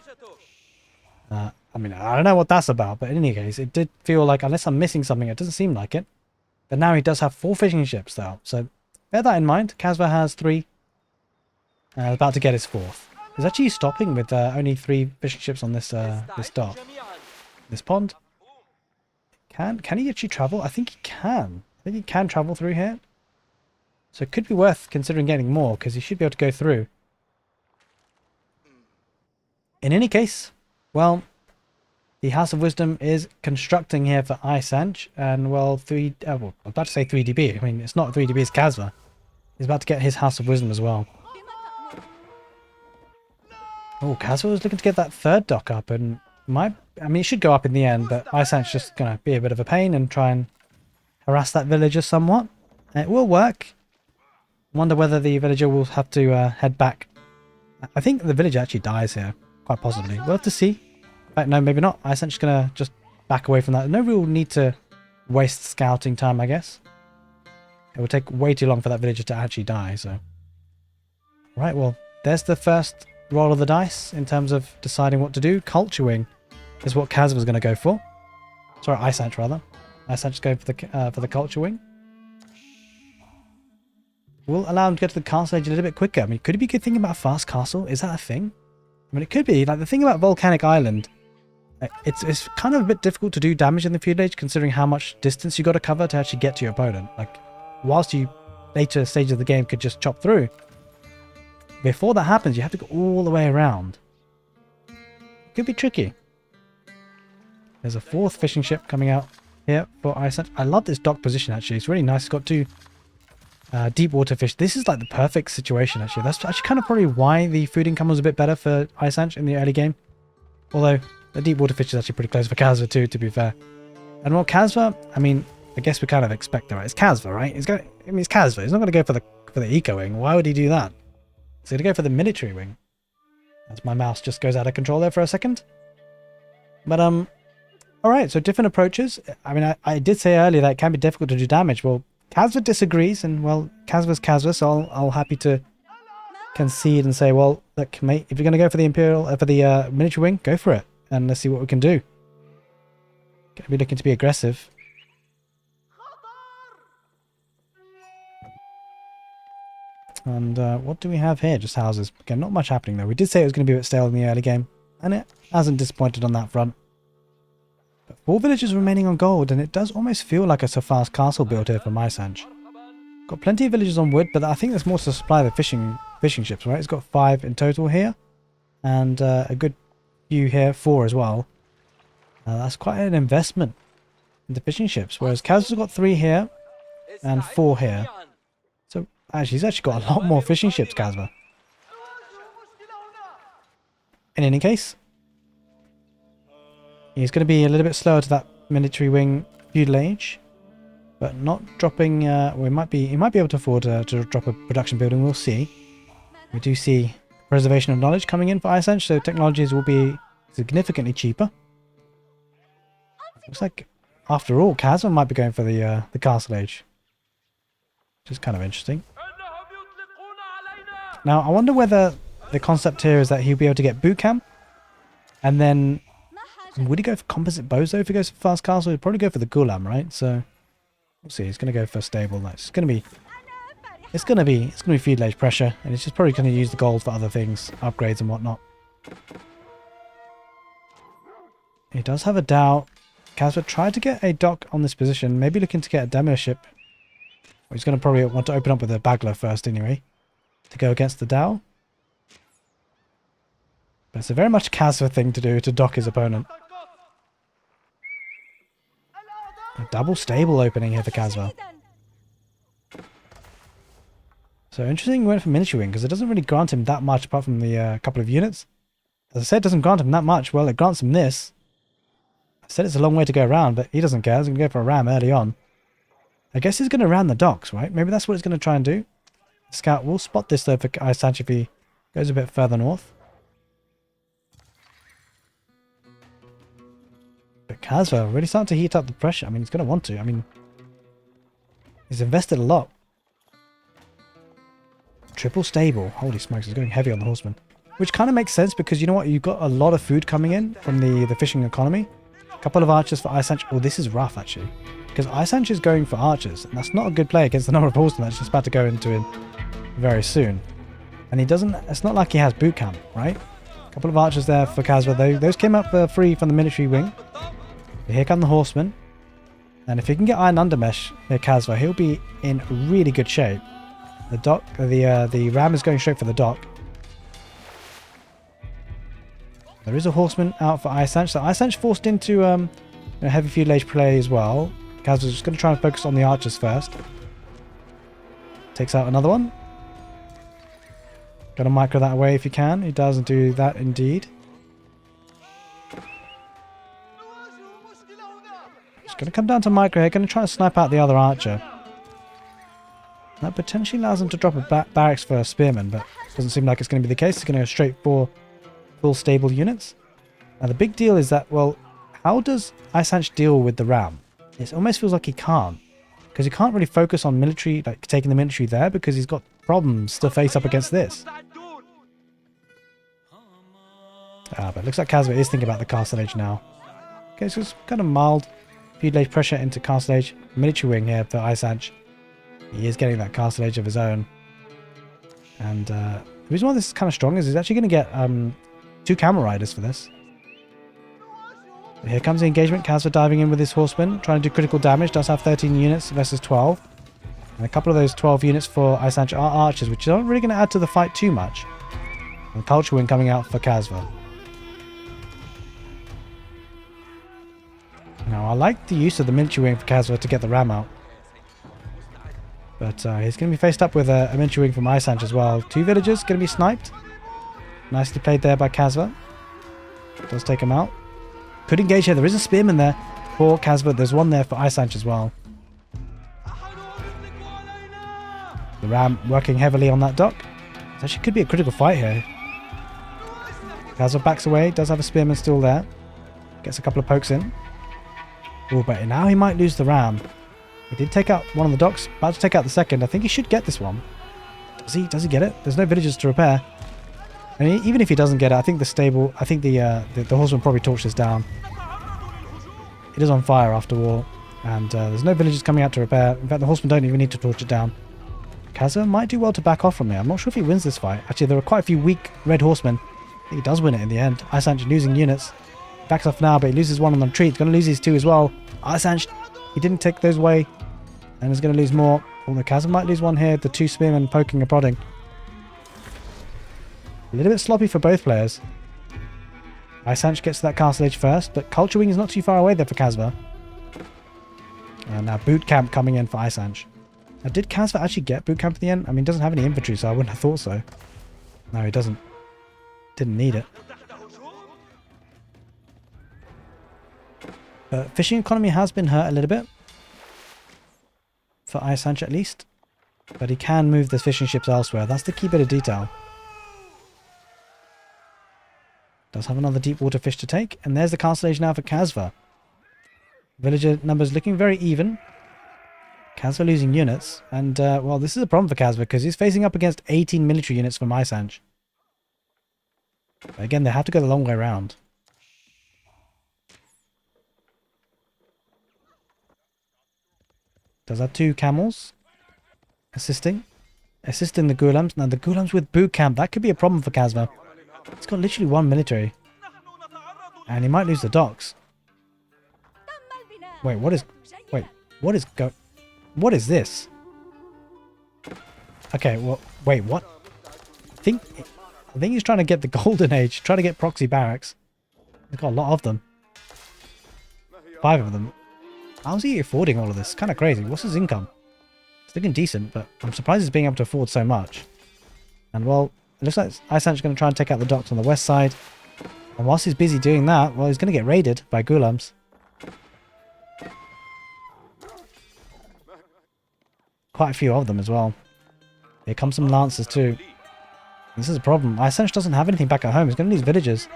I mean, I don't know what that's about, but in any case, it did feel like, unless I'm missing something, it doesn't seem like it. But now he does have 4 fishing ships, though. So bear that in mind. Kasva has 3. About to get his 4th. He's actually stopping with only 3 fishing ships on this this dock. This pond. Can he actually travel? I think he can. I think he can travel through here. So it could be worth considering getting more, because he should be able to go through. In any case, well, the House of Wisdom is constructing here for Isanch. And, well, well, I'm about to say 3DB. I mean, it's not 3DB, it's Kasva. He's about to get his House of Wisdom as well. Oh, Kasva was looking to get that 3rd dock up, and I mean, it should go up in the end, but Isanch's just going to be a bit of a pain and try and harass that villager somewhat. And it will work. Wonder whether the villager will have to head back. I think the villager actually dies here, quite possibly. We'll have to see. In fact, no, maybe not. Isanch's going to just back away from that. No real need to waste scouting time, I guess. It will take way too long for that villager to actually die, so. Right, well, there's the first roll of the dice in terms of deciding what to do. Culture Wing is what Kasva's going to go for. Sorry, Isanch rather. Isanch's going for the Culture Wing. We'll allow him to get to the castle age a little bit quicker. I mean, could he be thinking about a fast castle? Is that a thing? I mean, it could be. Like, the thing about Volcanic Island, it's kind of a bit difficult to do damage in the feudal age, considering how much distance you got to cover to actually get to your opponent. Like, whilst you later stages of the game could just chop through, before that happens, you have to go all the way around. It could be tricky. There's a 4th fishing ship coming out here for Isanch. I love this dock position, actually. It's really nice. It's got 2 deep water fish. This is like the perfect situation, actually. That's actually kind of probably why the food income was a bit better for Isanch in the early game. Although the deep water fish is actually pretty close for Kasva too, to be fair. And well, Kasva, I mean, I guess we kind of expect that, right? It's Kasva, right? It's Kasva. He's not going to go for the eco wing. Why would he do that? He's going to go for the military wing. As my mouse just goes out of control there for a second. But alright, so different approaches. I mean, I did say earlier that it can be difficult to do damage. Well, Kasva disagrees, and well, Kasva's Kasva, so I'll happy to concede and say, well, look, mate, if you're going to go for the Imperial, for the military wing, go for it, and let's see what we can do. Gonna be looking to be aggressive. And what do we have here? Just houses. Again, not much happening though. We did say it was going to be a bit stale in the early game, and it hasn't disappointed on that front. But 4 villages remaining on gold, and it does almost feel like it's a fast castle build here for Isanych. Got plenty of villages on wood, but I think there's more to supply the fishing ships, right? It's got 5 in total here, and a good few here, 4 as well. That's quite an investment into fishing ships, whereas Kasva's got 3 here and 4 here. So actually, he's actually got a lot more fishing ships, Kasva. In any case, he's going to be a little bit slower to that military wing feudal age, but not dropping. Well, he might be able to afford to drop a production building. We'll see. We do see preservation of knowledge coming in for Isanych, so technologies will be significantly cheaper. Looks like, after all, Kasva might be going for the castle age, which is kind of interesting. Now, I wonder whether the concept here is that he'll be able to get boot camp, and then would he go for composite bows though if he goes for fast castle? He'd probably go for the Gulam, right? So we'll see. He's going to go for stable. It's going to be feudal age pressure, and he's just probably going to use the gold for other things, upgrades and whatnot. He does have a Dhow. Kasva tried to get a dock on this position, maybe looking to get a demo ship. Well, he's going to probably want to open up with a Bagler first anyway, to go against the Dhow. But it's a very much Kasva thing to do, to dock his opponent. A double stable opening here for Kasva. So interesting, we went for miniature wing, because it doesn't really grant him that much apart from the couple of units. As I said, it doesn't grant him that much. Well, it grants him this. I said it's a long way to go around, but he doesn't care. He's going to go for a ram early on. I guess he's going to ram the docks, right? Maybe that's what he's going to try and do. Scout will spot this though for Isanych if he goes a bit further north. But Kasva really starting to heat up the pressure. I mean, he's going to want to. I mean, he's invested a lot. Triple stable. Holy smokes, he's going heavy on the horseman. Which kind of makes sense because you know what? You've got a lot of food coming in from the fishing economy. A couple of archers for Isanych. Oh, this is rough actually. Because Isanych is going for archers. And that's not a good play against the number of horsemen that's just about to go into it very soon. And he doesn't... It's not like he has boot camp, right? A couple of archers there for Kasva. Those came up for free from the military wing. But here come the horsemen. And if he can get iron undermesh near Kasva, he'll be in really good shape. The dock... The ram is going straight for the dock. There is a horseman out for Isanych. So Isanych forced into a heavy feudal age play as well. Kasva's just going to try and focus on the archers first. Takes out another one. Got to micro that away if you can. He doesn't do that indeed. Just going to come down to micro here. Going to try and snipe out the other archer. That potentially allows him to drop a barracks for a spearman, but doesn't seem like it's going to be the case. He's going to go straight for full stable units. Now the big deal is that, well, how does Isanych deal with the ram? It almost feels like he can't. Because he can't really focus on military, like taking the military there, because he's got problems to face up against this. But it looks like Kasva is thinking about the castle age now. Okay, so it's kind of mild feudal age pressure into castle age. Military wing here for Isanych. He is getting that castle age of his own. And the reason why this is kind of strong is he's actually going to get 2 camel riders for this. But here comes the engagement. Kasva diving in with his horsemen, trying to do critical damage. Does have 13 units versus 12. And a couple of those 12 units for Isanych are archers, which aren't really going to add to the fight too much. And the culture wing coming out for Kasva. Now, I like the use of the military wing for Kasva to get the ram out. But he's going to be faced up with a military wing from Isanych as well. 2 villagers going to be sniped. Nicely played there by Kasva. Does take him out. Could engage here. There is a spearman there for Kasva. There's one there for Isanych as well. The ram working heavily on that dock. It actually could be a critical fight here. Kasva backs away. Does have a spearman still there. Gets a couple of pokes in. Oh, but now he might lose the ram. He did take out one of the docks. About to take out the second. I think he should get this one. Does he get it? There's no villagers to repair. I mean, even if he doesn't get it, I think the stable... I think the horseman probably torched this down. It is on fire after war. And there's no villagers coming out to repair. In fact, the horsemen don't even need to torch it down. Kasva might do well to back off from here. I'm not sure if he wins this fight. Actually, there are quite a few weak red horsemen. I think he does win it in the end. Isanych losing units. Backs off now, but he loses one on the retreat. He's going to lose these two as well. Isanych, he didn't take those away. And is going to lose more. Although Kasva might lose one here. The two spearmen poking and prodding. A little bit sloppy for both players. Isanych gets to that castle age first, but Culture Wing is not too far away there for Kasva. And now Boot Camp coming in for Isanych. Now, did Kasva actually get Boot Camp at the end? I mean, he doesn't have any infantry, so I wouldn't have thought so. No, he doesn't. Didn't need it. Fishing economy has been hurt a little bit. For Isanych at least. But he can move the fishing ships elsewhere. That's the key bit of detail. Does have another deep water fish to take. And there's the castle age now for Kasva. Villager numbers looking very even. Kasva losing units. And, well, this is a problem for Kasva because he's facing up against 18 military units from Isanych. Again, they have to go the long way around. Does have two camels. Assisting the Ghulams. Now, the Ghulams with Boot Camp. That could be a problem for Kasva. He's got literally one military. And he might lose the docks. Wait, what is this? Okay, well, wait, what? I think he's trying to get the Golden Age, trying to get proxy barracks. He's got a lot of them. 5 of them. How's he affording all of this? Kind of crazy. What's his income? It's looking decent, but I'm surprised he's being able to afford so much. And well, it looks like Isanych going to try and take out the docks on the west side. And whilst he's busy doing that, well, he's going to get raided by Ghulams. Quite a few of them as well. Here come some lancers too. This is a problem. Isanych doesn't have anything back at home. He's going to lose villagers.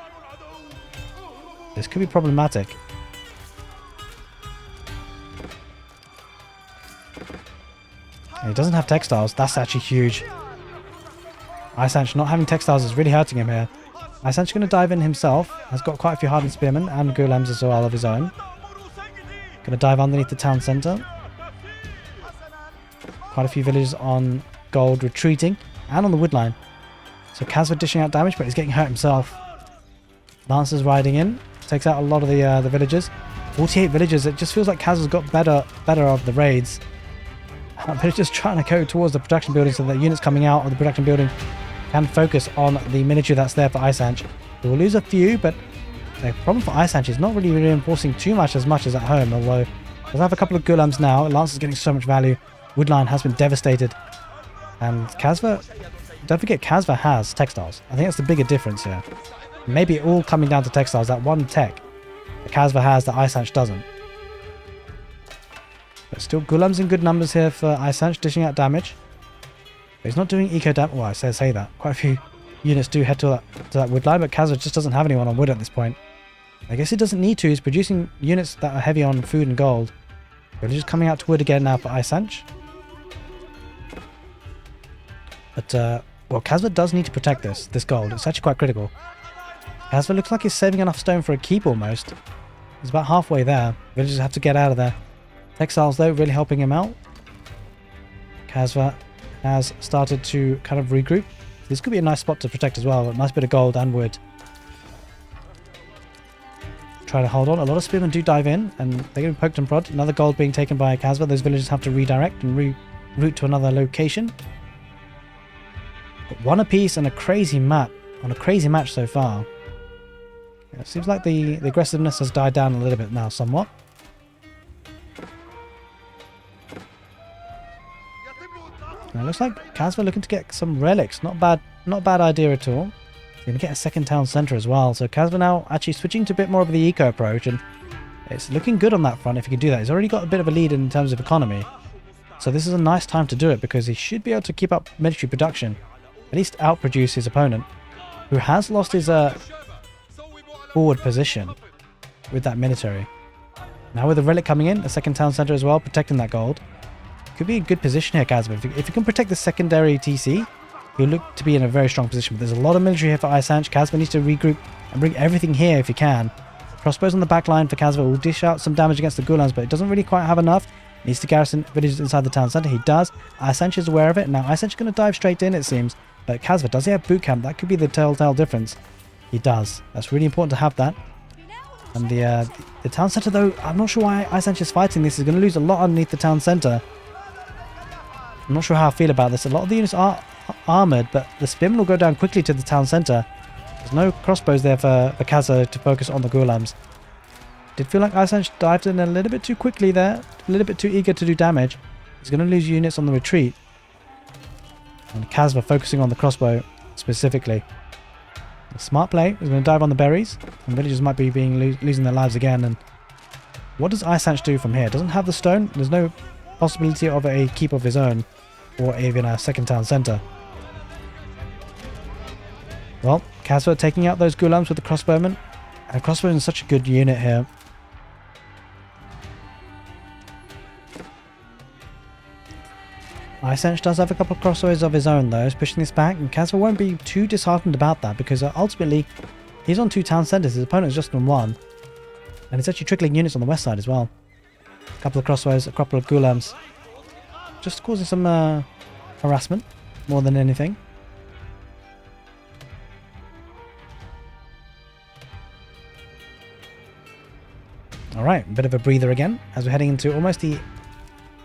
This could be problematic. And he doesn't have textiles. That's actually huge. Isanych not having textiles is really hurting him here. Isanych going to dive in himself. Has got quite a few hardened spearmen and Ghulams as well of his own. Going to dive underneath the town centre. Quite a few villagers on gold retreating and on the wood line. So Kasva dishing out damage, but he's getting hurt himself. Lancers riding in. Takes out a lot of the villagers. 48 villagers. It just feels like Kasva's got better of the raids. But it's just trying to go towards the production building so that units coming out of the production building can focus on the military that's there for Isanych. They will lose a few, but the problem for Isanych is not really reinforcing too much as at home, although does have a couple of Ghulams now. Lance is getting so much value. Woodline has been devastated. And Kasva, don't forget Kasva has textiles. I think that's the bigger difference here. Maybe it all coming down to textiles, that one tech that Kasva has that Isanych doesn't. But still Ghulams in good numbers here for Isanych, dishing out damage. But he's not doing eco damage. Well, I say that. Quite a few units do head to that wood line, but Kasva just doesn't have anyone on wood at this point. I guess he doesn't need to. He's producing units that are heavy on food and gold. But he's just coming out to wood again now for Isanych. But, well, Kasva does need to protect this gold. It's actually quite critical. Kasva looks like he's saving enough stone for a keep almost. He's about halfway there. Villagers have to get out of there. Textiles, though, really helping him out. Kasva has started to kind of regroup. This could be a nice spot to protect as well. A nice bit of gold and wood. Try to hold on. A lot of spearmen do dive in, and they're getting poked and prod. Another gold being taken by Kasva. Those villagers have to redirect and reroute to another location. But one apiece and a crazy map. On a crazy match so far. It seems like the aggressiveness has died down a little bit now, somewhat. Now it looks like Kasva looking to get some relics. Not bad idea at all. He's going to get a second town centre as well. So Kasva now actually switching to a bit more of the eco approach, and it's looking good on that front if he can do that. He's already got a bit of a lead in terms of economy. So this is a nice time to do it because he should be able to keep up military production. At least outproduce his opponent, who has lost his forward position with that military. Now with the relic coming in, a second town centre as well, protecting that gold. Could be a good position here, Kasva. If you can protect the secondary TC, he'll look to be in a very strong position. But there's a lot of military here for Isanych. Kasva needs to regroup and bring everything here if he can. Crossbows on the back line for Kasva will dish out some damage against the Ghulams, but it doesn't really quite have enough. Needs to garrison villages inside the town centre. He does. Isanych is aware of it. Now Isanych is going to dive straight in, it seems. But Kasva, does he have boot camp? That could be the telltale difference. He does. That's really important to have that. And the town centre, though, I'm not sure why isanych is fighting this. He's going to lose a lot underneath the town centre. I'm not sure how I feel about this. A lot of the units are armoured, but the spearmen will go down quickly to the town centre. There's no crossbows there for Kasva to focus on the ghulams. Did feel like isanych dived in a little bit too quickly there. A little bit too eager to do damage. He's going to lose units on the retreat. And Kasva focusing on the crossbow specifically. A smart play. He's going to dive on the berries. And villagers might be losing their lives again. And what does isanych do from here? Doesn't have the stone. There's no possibility of a keep of his own. Or even a second town centre. Well, Kasva taking out those ghulams with the crossbowmen. And crossbowmen is such a good unit here. isanych does have a couple of crossbows of his own though. He's pushing this back, and Kasva won't be too disheartened about that because ultimately he's on 2 town centres. His opponent's just on 1. And he's actually trickling units on the west side as well. A couple of crossbows, a couple of ghulams. Just causing some harassment more than anything. Alright, a bit of a breather again as we're heading into almost the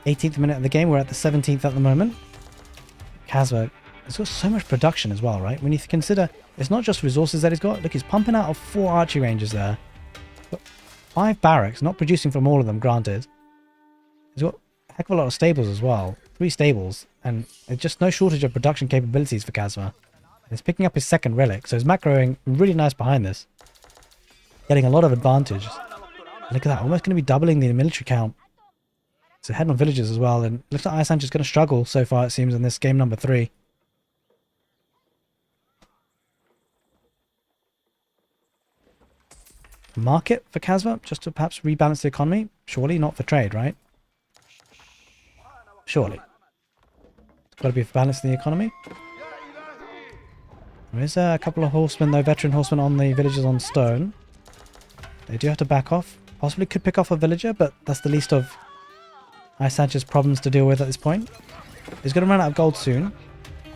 18th minute of the game. We're at the 17th at the moment. Kasva has got so much production as well, right? When you consider it's not just resources that he's got. Look, he's pumping out of 4 archery ranges there. Got 5 barracks, not producing from all of them, granted. He's got a heck of a lot of stables as well. 3 stables, and there's just no shortage of production capabilities for Kasva. He's picking up his 2nd relic, so he's macroing really nice behind this. Getting a lot of advantage. Look at that, almost going to be doubling the military count. So head on villages as well, and looks like isanych is going to struggle so far, it seems, in this game number 3. Market for Kasva, just to perhaps rebalance the economy. Surely not for trade, right? Surely. It's got to be for balancing the economy. There is a couple of horsemen, though, veteran horsemen on the villages on stone. They do have to back off. Possibly could pick off a villager, but that's the least of isanich's problems to deal with at this point. He's going to run out of gold soon.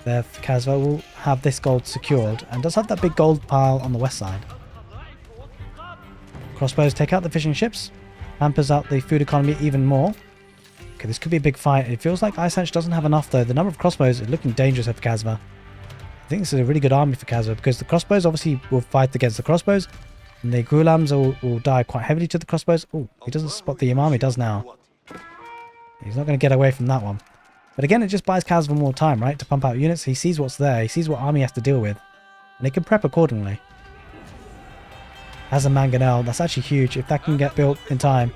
There, Kasva will have this gold secured, and does have that big gold pile on the west side. Crossbows take out the fishing ships, hampers out the food economy even more. Okay, this could be a big fight. It feels like isanych doesn't have enough though. The number of crossbows is looking dangerous for Kasva. I think this is a really good army for Kasva because the crossbows obviously will fight against the crossbows, and the ghulams will die quite heavily to the crossbows. Oh, he doesn't spot the imam, he does now. He's not going to get away from that one. But again, it just buys Kasva more time, right? To pump out units. He sees what's there. He sees what army he has to deal with. And he can prep accordingly. Has a mangonel. That's actually huge if that can get built in time.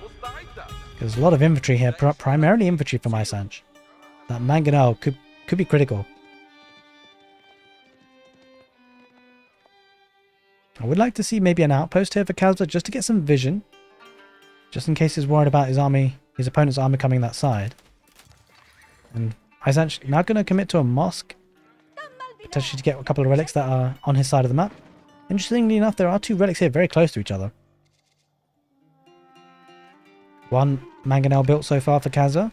There's a lot of infantry here. Primarily infantry from isanych. That mangonel could be critical. I would like to see maybe an outpost here for Kasva just to get some vision. Just in case he's worried about his army, his opponent's army coming that side. And isanych now going to commit to a mosque. Potentially to get a couple of relics that are on his side of the map. Interestingly enough, there are 2 relics here very close to each other. 1 mangonel built so far for Kasva.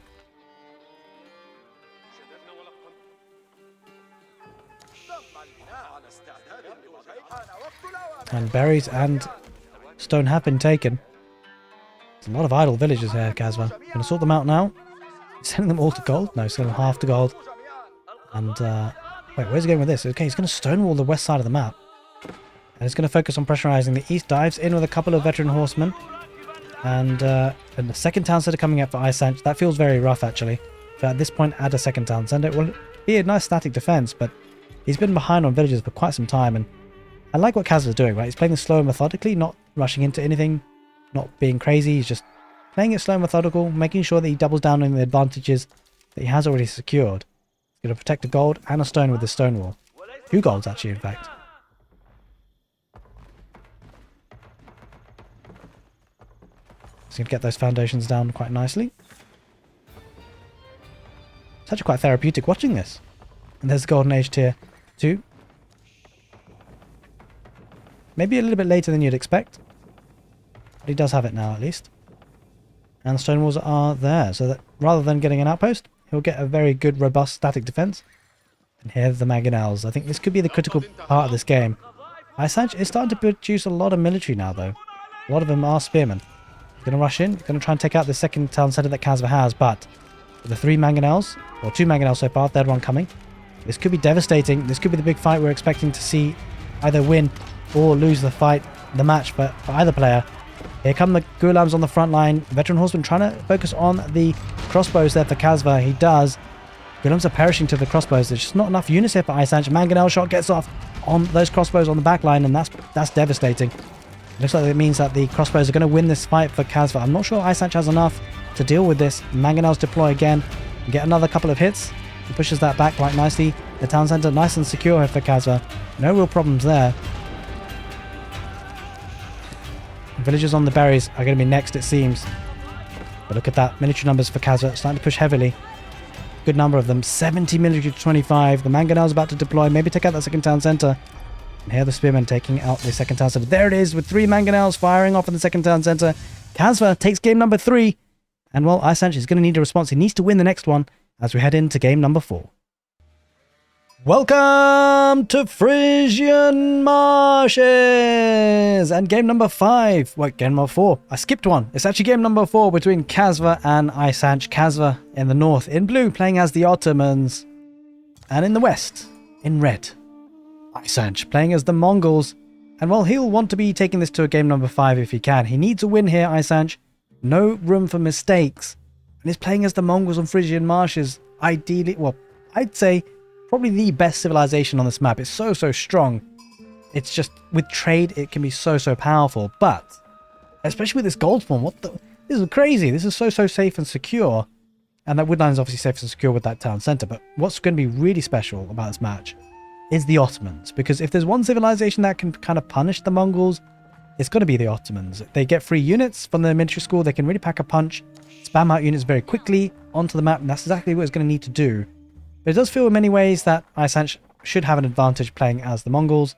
And berries and stone have been taken. There's a lot of idle villagers here, Kasva. Gonna sort them out now. Sending them all to gold? No, sending them half to gold. And, wait, where's he going with this? Okay, he's going to stonewall the west side of the map. And he's going to focus on pressurizing the east. Dives in with a couple of veteran horsemen. And the 2nd town center coming up for isanych. That feels very rough, actually. But at this point, add a 2nd town center. It will be a nice static defense, but he's been behind on villages for quite some time. And I like what Kasva's doing, right? He's playing this slow and methodically, not rushing into anything, not being crazy. He's just playing it slow and methodical, making sure that he doubles down on the advantages that he has already secured. He's going to protect a gold and a stone with the stone wall. 2 golds, actually, in fact. He's going to get those foundations down quite nicely. It's actually quite therapeutic watching this. And there's the Golden Age tier 2. Maybe a little bit later than you'd expect. But he does have it now, at least. And the stone walls are there. So that rather than getting an outpost, he'll get a very good, robust static defense. And here are the mangonels. I think this could be the critical part of this game. Isanych is starting to produce a lot of military now, though. A lot of them are spearmen. Going to rush in. Going to try and take out the second town centre that kasva has, but with the 3 mangonels, or 2 mangonels so far, third one coming. This could be devastating. This could be the big fight we're expecting to see either win or lose the fight, the match for either player. Here come the Gulams on the front line. Veteran Horseman trying to focus on the crossbows there for kasva. He does. Gulams are perishing to the crossbows. There's just not enough units here for Isanych. Mangonel shot gets off on those crossbows on the back line, and that's devastating. Looks like it means that the crossbows are going to win this fight for kasva. I'm not sure Isanych has enough to deal with this. Mangonels deploy again. Get another couple of hits. He pushes that back quite nicely. The town centre nice and secure here for kasva. No real problems there. Villagers on the berries are going to be next, it seems. But look at that. Military numbers for kasva starting to push heavily. Good number of them. 70 military to 25. The mangonel's about to deploy. Maybe take out that second town centre. And here are the spearmen taking out the second town centre. There it is with 3 mangonels firing off in the second town centre. kasva takes game number 3. And well, Isanych is going to need a response. He needs to win the next one as we head into game number 4. Welcome to Frisian Marshes! And game number 5. Wait, game number 4. I skipped one. It's actually game number 4 between kasva and Isanych. Kasva in the north in blue, playing as the Ottomans. And in the west, in red, Isanych playing as the Mongols. And well, he'll want to be taking this to a game number 5 if he can. He needs a win here, Isanych. No room for mistakes. And he's playing as the Mongols on Frisian Marshes. Ideally, well, I'd say probably the best civilization on this map. It's so strong. It's just, with trade, it can be so powerful. But, especially with this gold spawn, this is crazy. This is so safe and secure. And that woodline is obviously safe and secure with that town centre. But what's going to be really special about this match is the Ottomans. Because if there's one civilization that can kind of punish the Mongols, it's going to be the Ottomans. They get free units from the military school. They can really pack a punch, spam out units very quickly onto the map. And that's exactly what it's going to need to do. But it does feel in many ways that Isanych should have an advantage playing as the Mongols.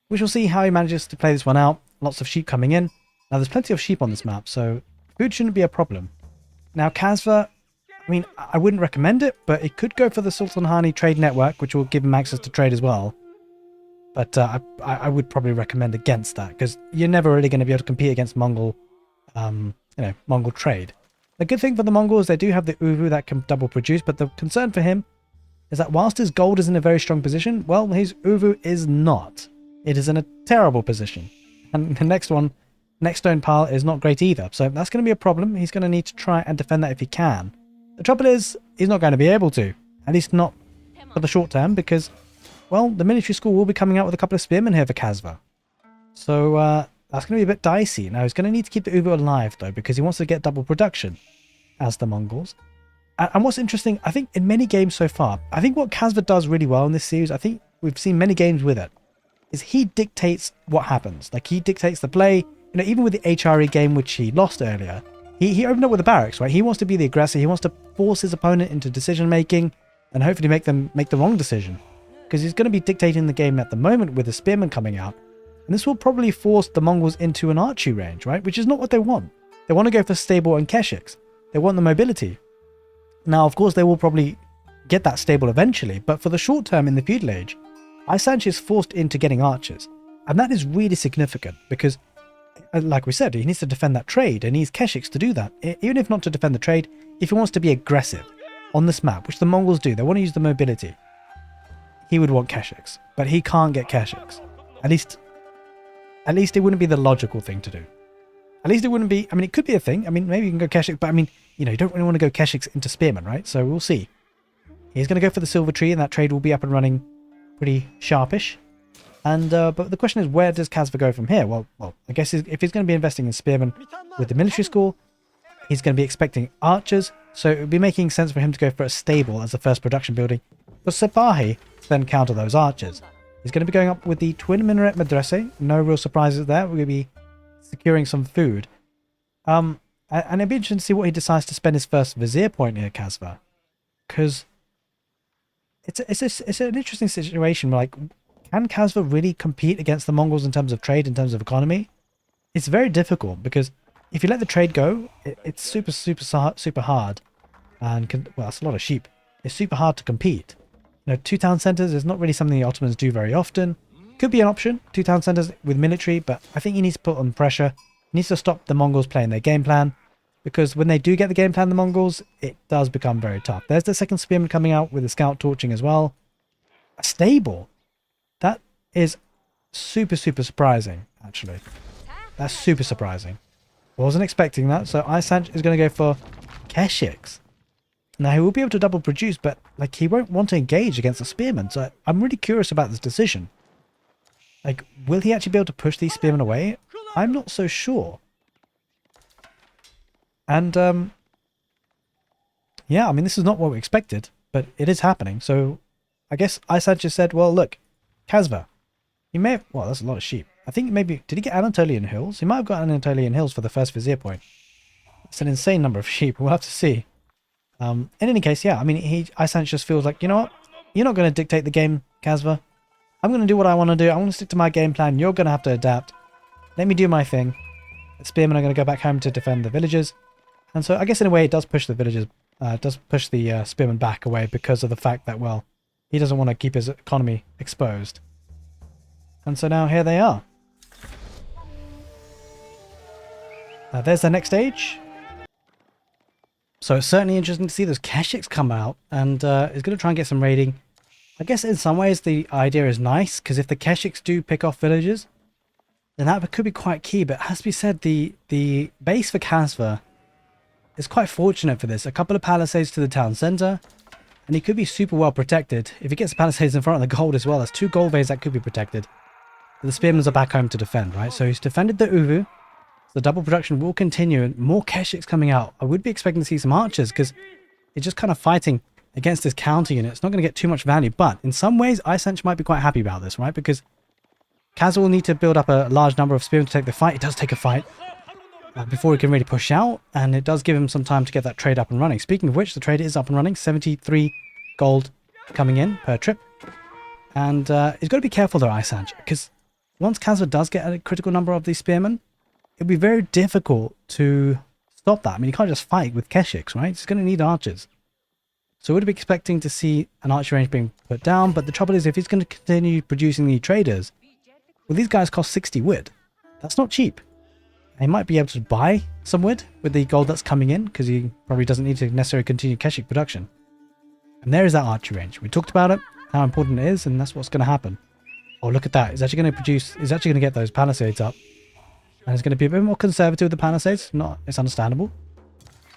We shall see how he manages to play this one out. Lots of sheep coming in. Now there's plenty of sheep on this map, so food shouldn't be a problem. Now kasva, I mean, I wouldn't recommend it, but it could go for the Sultanhani trade network, which will give him access to trade as well. But I would probably recommend against that, because you're never really going to be able to compete against Mongol, Mongol trade. The good thing for the Mongols, they do have the Uvu that can double produce, but the concern for him is that whilst his gold is in a very strong position, well, his Uvu is not. It is in a terrible position. And the next one, next stone pile, is not great either. So that's going to be a problem. He's going to need to try and defend that if he can. The trouble is, he's not going to be able to. At least not for the short term, because, well, the military school will be coming out with a couple of spearmen here for kasva. So that's going to be a bit dicey. Now, he's going to need to keep the Uvu alive, though, because he wants to get double production as the Mongols. And what's interesting, I think in many games so far, I think what kasva does really well in this series, I think we've seen many games with it, is he dictates what happens. Like, he dictates the play. You know, even with the HRE game, which he lost earlier, he opened up with the barracks, right? He wants to be the aggressor. He wants to force his opponent into decision-making and hopefully make them make the wrong decision. Because he's going to be dictating the game at the moment with the spearmen coming out. And this will probably force the Mongols into an archery range, right? Which is not what they want. They want to go for stable and keshiks. They want the mobility. Now, of course, they will probably get that stable eventually, but for the short term in the feudal age, Isanych is forced into getting archers. And that is really significant because, like we said, he needs to defend that trade and he needs keshiks to do that. Even if not to defend the trade, if he wants to be aggressive on this map, which the Mongols do, they want to use the mobility, he would want keshiks, but he can't get keshiks. At least it wouldn't be the logical thing to do. At least it wouldn't be, I mean, it could be a thing. I mean, maybe you can go keshiks, but I mean, you know, you don't really want to go keshiks into spearmen, right? So we'll see. He's going to go for the silver tree and that trade will be up and running pretty sharpish. And but the question is, where does kasva go from here? Well, I guess if he's going to be investing in spearmen with the military school, he's going to be expecting archers. So it would be making sense for him to go for a stable as the first production building. For Sipahi to then counter those archers. He's going to be going up with the twin minaret madrasa. No real surprises there. We're going to be securing some food. And it'd be interesting to see what he decides to spend his first vizier point here, kasva. Because it's an interesting situation. Like, can kasva really compete against the Mongols in terms of trade, in terms of economy? It's very difficult because if you let the trade go, it's super hard. And, well, that's a lot of sheep. It's super hard to compete. You know, 2 town centers is not really something the Ottomans do very often. Could be an option, 2 town centers with military, but I think he needs to put on pressure. He needs to stop the Mongols playing their game plan, because when they do get the game plan, the Mongols, it does become very tough. There's the second spearman coming out with the scout torching as well. A stable. That is super surprising, actually. That's super surprising. Wasn't expecting that, so Isanych is going to go for Keshiks. Now, he will be able to double produce, but like he won't want to engage against a spearman, so I'm really curious about this decision. Like, will he actually be able to push these spearmen away? I'm not so sure. And, yeah, I mean, this is not what we expected, but it is happening. So, I guess Isanych just said, well, look, Kasva, he may have, well, that's a lot of sheep. I think maybe, did he get Anatolian Hills? He might have got Anatolian Hills for the first Vizier point. It's an insane number of sheep. We'll have to see. In any case, yeah, I mean, Isanych just feels like, you know what? You're not going to dictate the game, Kasva. I'm going to do what I want to do. I want to stick to my game plan. You're going to have to adapt. Let me do my thing. The spearmen are going to go back home to defend the villages. And so I guess in a way it does push the villagers, does push the spearmen back away because of the fact that, well, he doesn't want to keep his economy exposed. And so now here they are. There's the next stage. So it's certainly interesting to see those Keshiks come out, and it's going to try and get some raiding. I guess in some ways the idea is nice, because if the Keshiks do pick off villages, then that could be quite key. But it has to be said, the base for Kasva is quite fortunate for this. A couple of palisades to the town centre, and he could be super well protected. If he gets the palisades in front of the gold as well, there's 2 gold veins that could be protected. The spearmen are back home to defend, right? So he's defended the Uvu. The double production will continue, and more Keshiks coming out. I would be expecting to see some archers, because it's just kind of fighting against this counter unit. It's not going to get too much value, but in some ways, Isanych might be quite happy about this, right? Because Kasva will need to build up a large number of spearmen to take the fight. It does take a fight before he can really push out, and it does give him some time to get that trade up and running. Speaking of which, the trade is up and running. 73 gold coming in per trip. And he's got to be careful though, Isanych, because once Kasva does get a critical number of these spearmen, it'll be very difficult to stop that. I mean, you can't just fight with Keshiks, right? He's going to need archers. So we'd be expecting to see an archer range being put down, but the trouble is if he's going to continue producing the traders, well, these guys cost 60 wood. That's not cheap. He might be able to buy some wood with the gold that's coming in, because he probably doesn't need to necessarily continue Keshik production. And there is that archer range. We talked about it, how important it is, and that's what's going to happen. Oh, look at that. He's actually going to produce, he's actually going to get those palisades up. And he's going to be a bit more conservative with the palisades. It's understandable.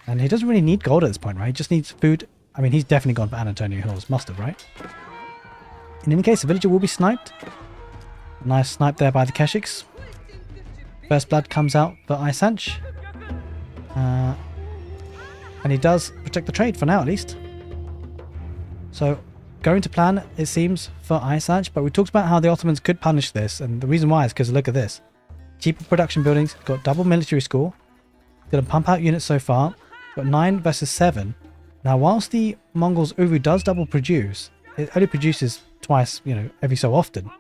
And he doesn't really need gold at this point, right? He just needs food. I mean, he's definitely gone for Antonio Hills. Must have, right? In any case, the villager will be sniped. Nice snipe there by the Keshiks. First blood comes out for Isanych. And he does protect the trade for now, at least. So, going to plan, it seems, for Isanych. But we talked about how the Ottomans could punish this. And the reason why is because look at this. Cheaper production buildings. Got double military score. Going to pump out units so far. Got 9 versus 7. Now, whilst the Mongols' Uvu does double produce, it only produces twice, every so often.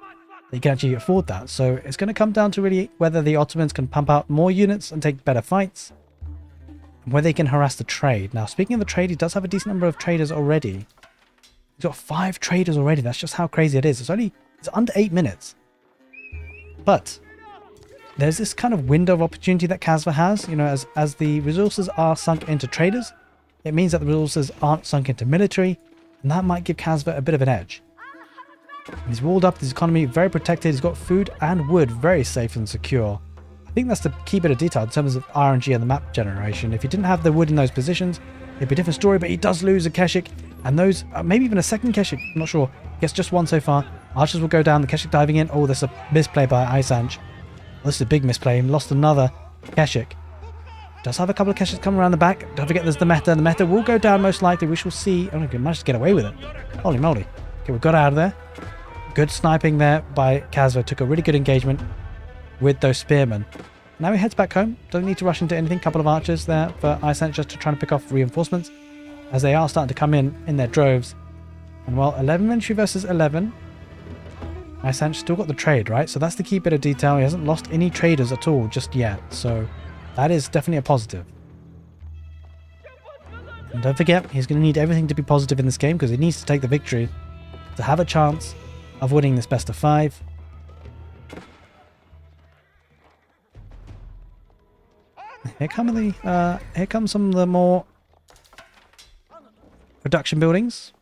You can actually afford that. So it's going to come down to really whether the Ottomans can pump out more units and take better fights, and whether they can harass the trade. Now, speaking of the trade, he does have a decent number of traders already. He's got 5 traders already. That's just how crazy it is. It's under 8 minutes. But there's this kind of window of opportunity that Kasva has. As the resources are sunk into traders, it means that the resources aren't sunk into military, and that might give Kasva a bit of an edge. He's walled up his economy, very protected. He's got food and wood, very safe and secure. I think that's the key bit of detail in terms of RNG and the map generation. If he didn't have the wood in those positions, it'd be a different story, but he does lose a Keshik, and those, maybe even a second Keshik, I'm not sure. Gets just one so far. Archers will go down, the Keshik diving in. Oh, there's a misplay by Isanych. Well, this is a big misplay. He lost another Keshik. Does have a couple of Keshiks coming around the back. Don't forget there's the Meta. The Meta will go down most likely. We shall see. Oh, we managed to get away with it. Holy moly. Okay, we got out of there. Good sniping there by Kasva. Took a really good engagement with those spearmen. Now he heads back home. Don't need to rush into anything. Couple of archers there for Isanych just to try and pick off reinforcements, as they are starting to come in their droves. And well, 11 military versus 11. Isanych still got the trade, right? So that's the key bit of detail. He hasn't lost any traders at all just yet. So That is definitely a positive. And don't forget, he's going to need everything to be positive in this game because he needs to take the victory to have a chance of winning this best of 5. Here come some of the more production buildings.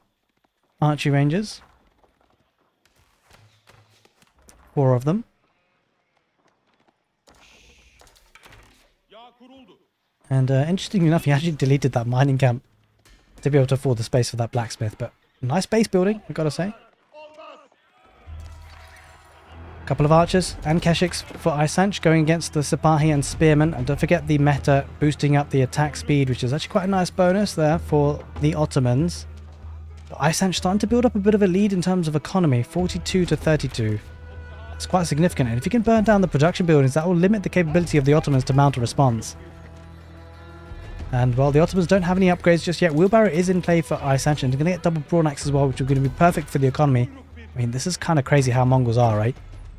Archery ranges. 4 of them. And interestingly enough, he actually deleted that mining camp to be able to afford the space for that blacksmith. But nice base building, I've got to say. Couple of archers and keshiks for Isanych going against the Sipahi and Spearmen. And don't forget the meta boosting up the attack speed, which is actually quite a nice bonus there for the Ottomans. Isanych starting to build up a bit of a lead in terms of economy, 42 to 32. It's quite significant. And if you can burn down the production buildings, that will limit the capability of the Ottomans to mount a response. And while the Ottomans don't have any upgrades just yet, Wheelbarrow is in play for Isanych, and they're going to get double Brawn Axe as well, which are going to be perfect for the economy. I mean, this is kind of crazy how Mongols are, right?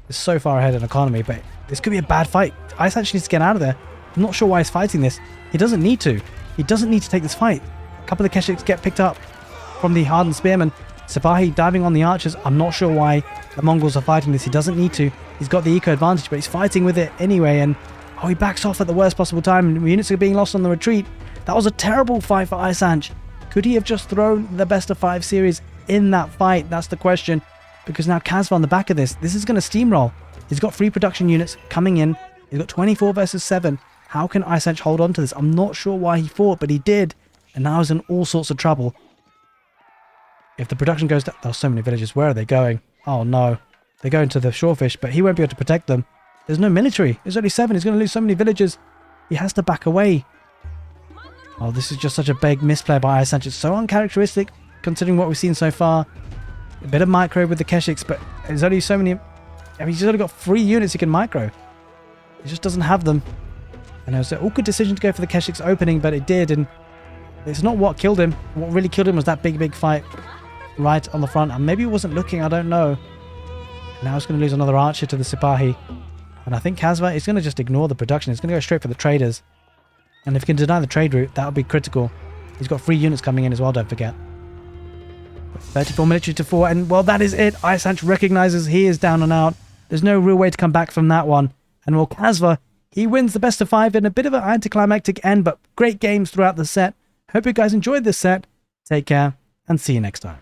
They're so far ahead in economy, but this could be a bad fight. Isanych needs to get out of there. I'm not sure why he's fighting this. He doesn't need to. He doesn't need to take this fight. A couple of keshiks get picked up from the hardened spearmen. Sipahi diving on the archers. I'm not sure why the Mongols are fighting this. He doesn't need to. He's got the eco advantage, but he's fighting with it anyway. And oh, he backs off at the worst possible time. And units are being lost on the retreat. That was a terrible fight for Isanych. Could he have just thrown the best of 5 series in that fight? That's the question. Because now kasva on the back of this is going to steamroll. He's got 3 production units coming in. He's got 24 versus 7. How can Isanych hold on to this? I'm not sure why he fought, but he did. And now he's in all sorts of trouble. If the production goes down... There are so many villages. Where are they going? Oh no. They're going to the shorefish, but he won't be able to protect them. There's no military. There's only 7. He's going to lose so many villages. He has to back away. Oh, this is just such a big misplay by Isanych. It's so uncharacteristic, considering what we've seen so far. A bit of micro with the keshiks, but there's only so many... I mean, he's only got 3 units he can micro. He just doesn't have them. And it was an awkward decision to go for the keshiks opening, but it did, and it's not what killed him. What really killed him was that big fight right on the front. And maybe he wasn't looking, I don't know. Now he's going to lose another archer to the Sipahi. And I think kasva is going to just ignore the production. He's going to go straight for the traders. And if he can deny the trade route, that would be critical. He's got 3 units coming in as well, don't forget. 34 military to 4, and well, that is it. Isanych recognizes he is down and out. There's no real way to come back from that one. And well, kasva, he wins the best of 5 in a bit of an anticlimactic end, but great games throughout the set. Hope you guys enjoyed this set. Take care, and see you next time.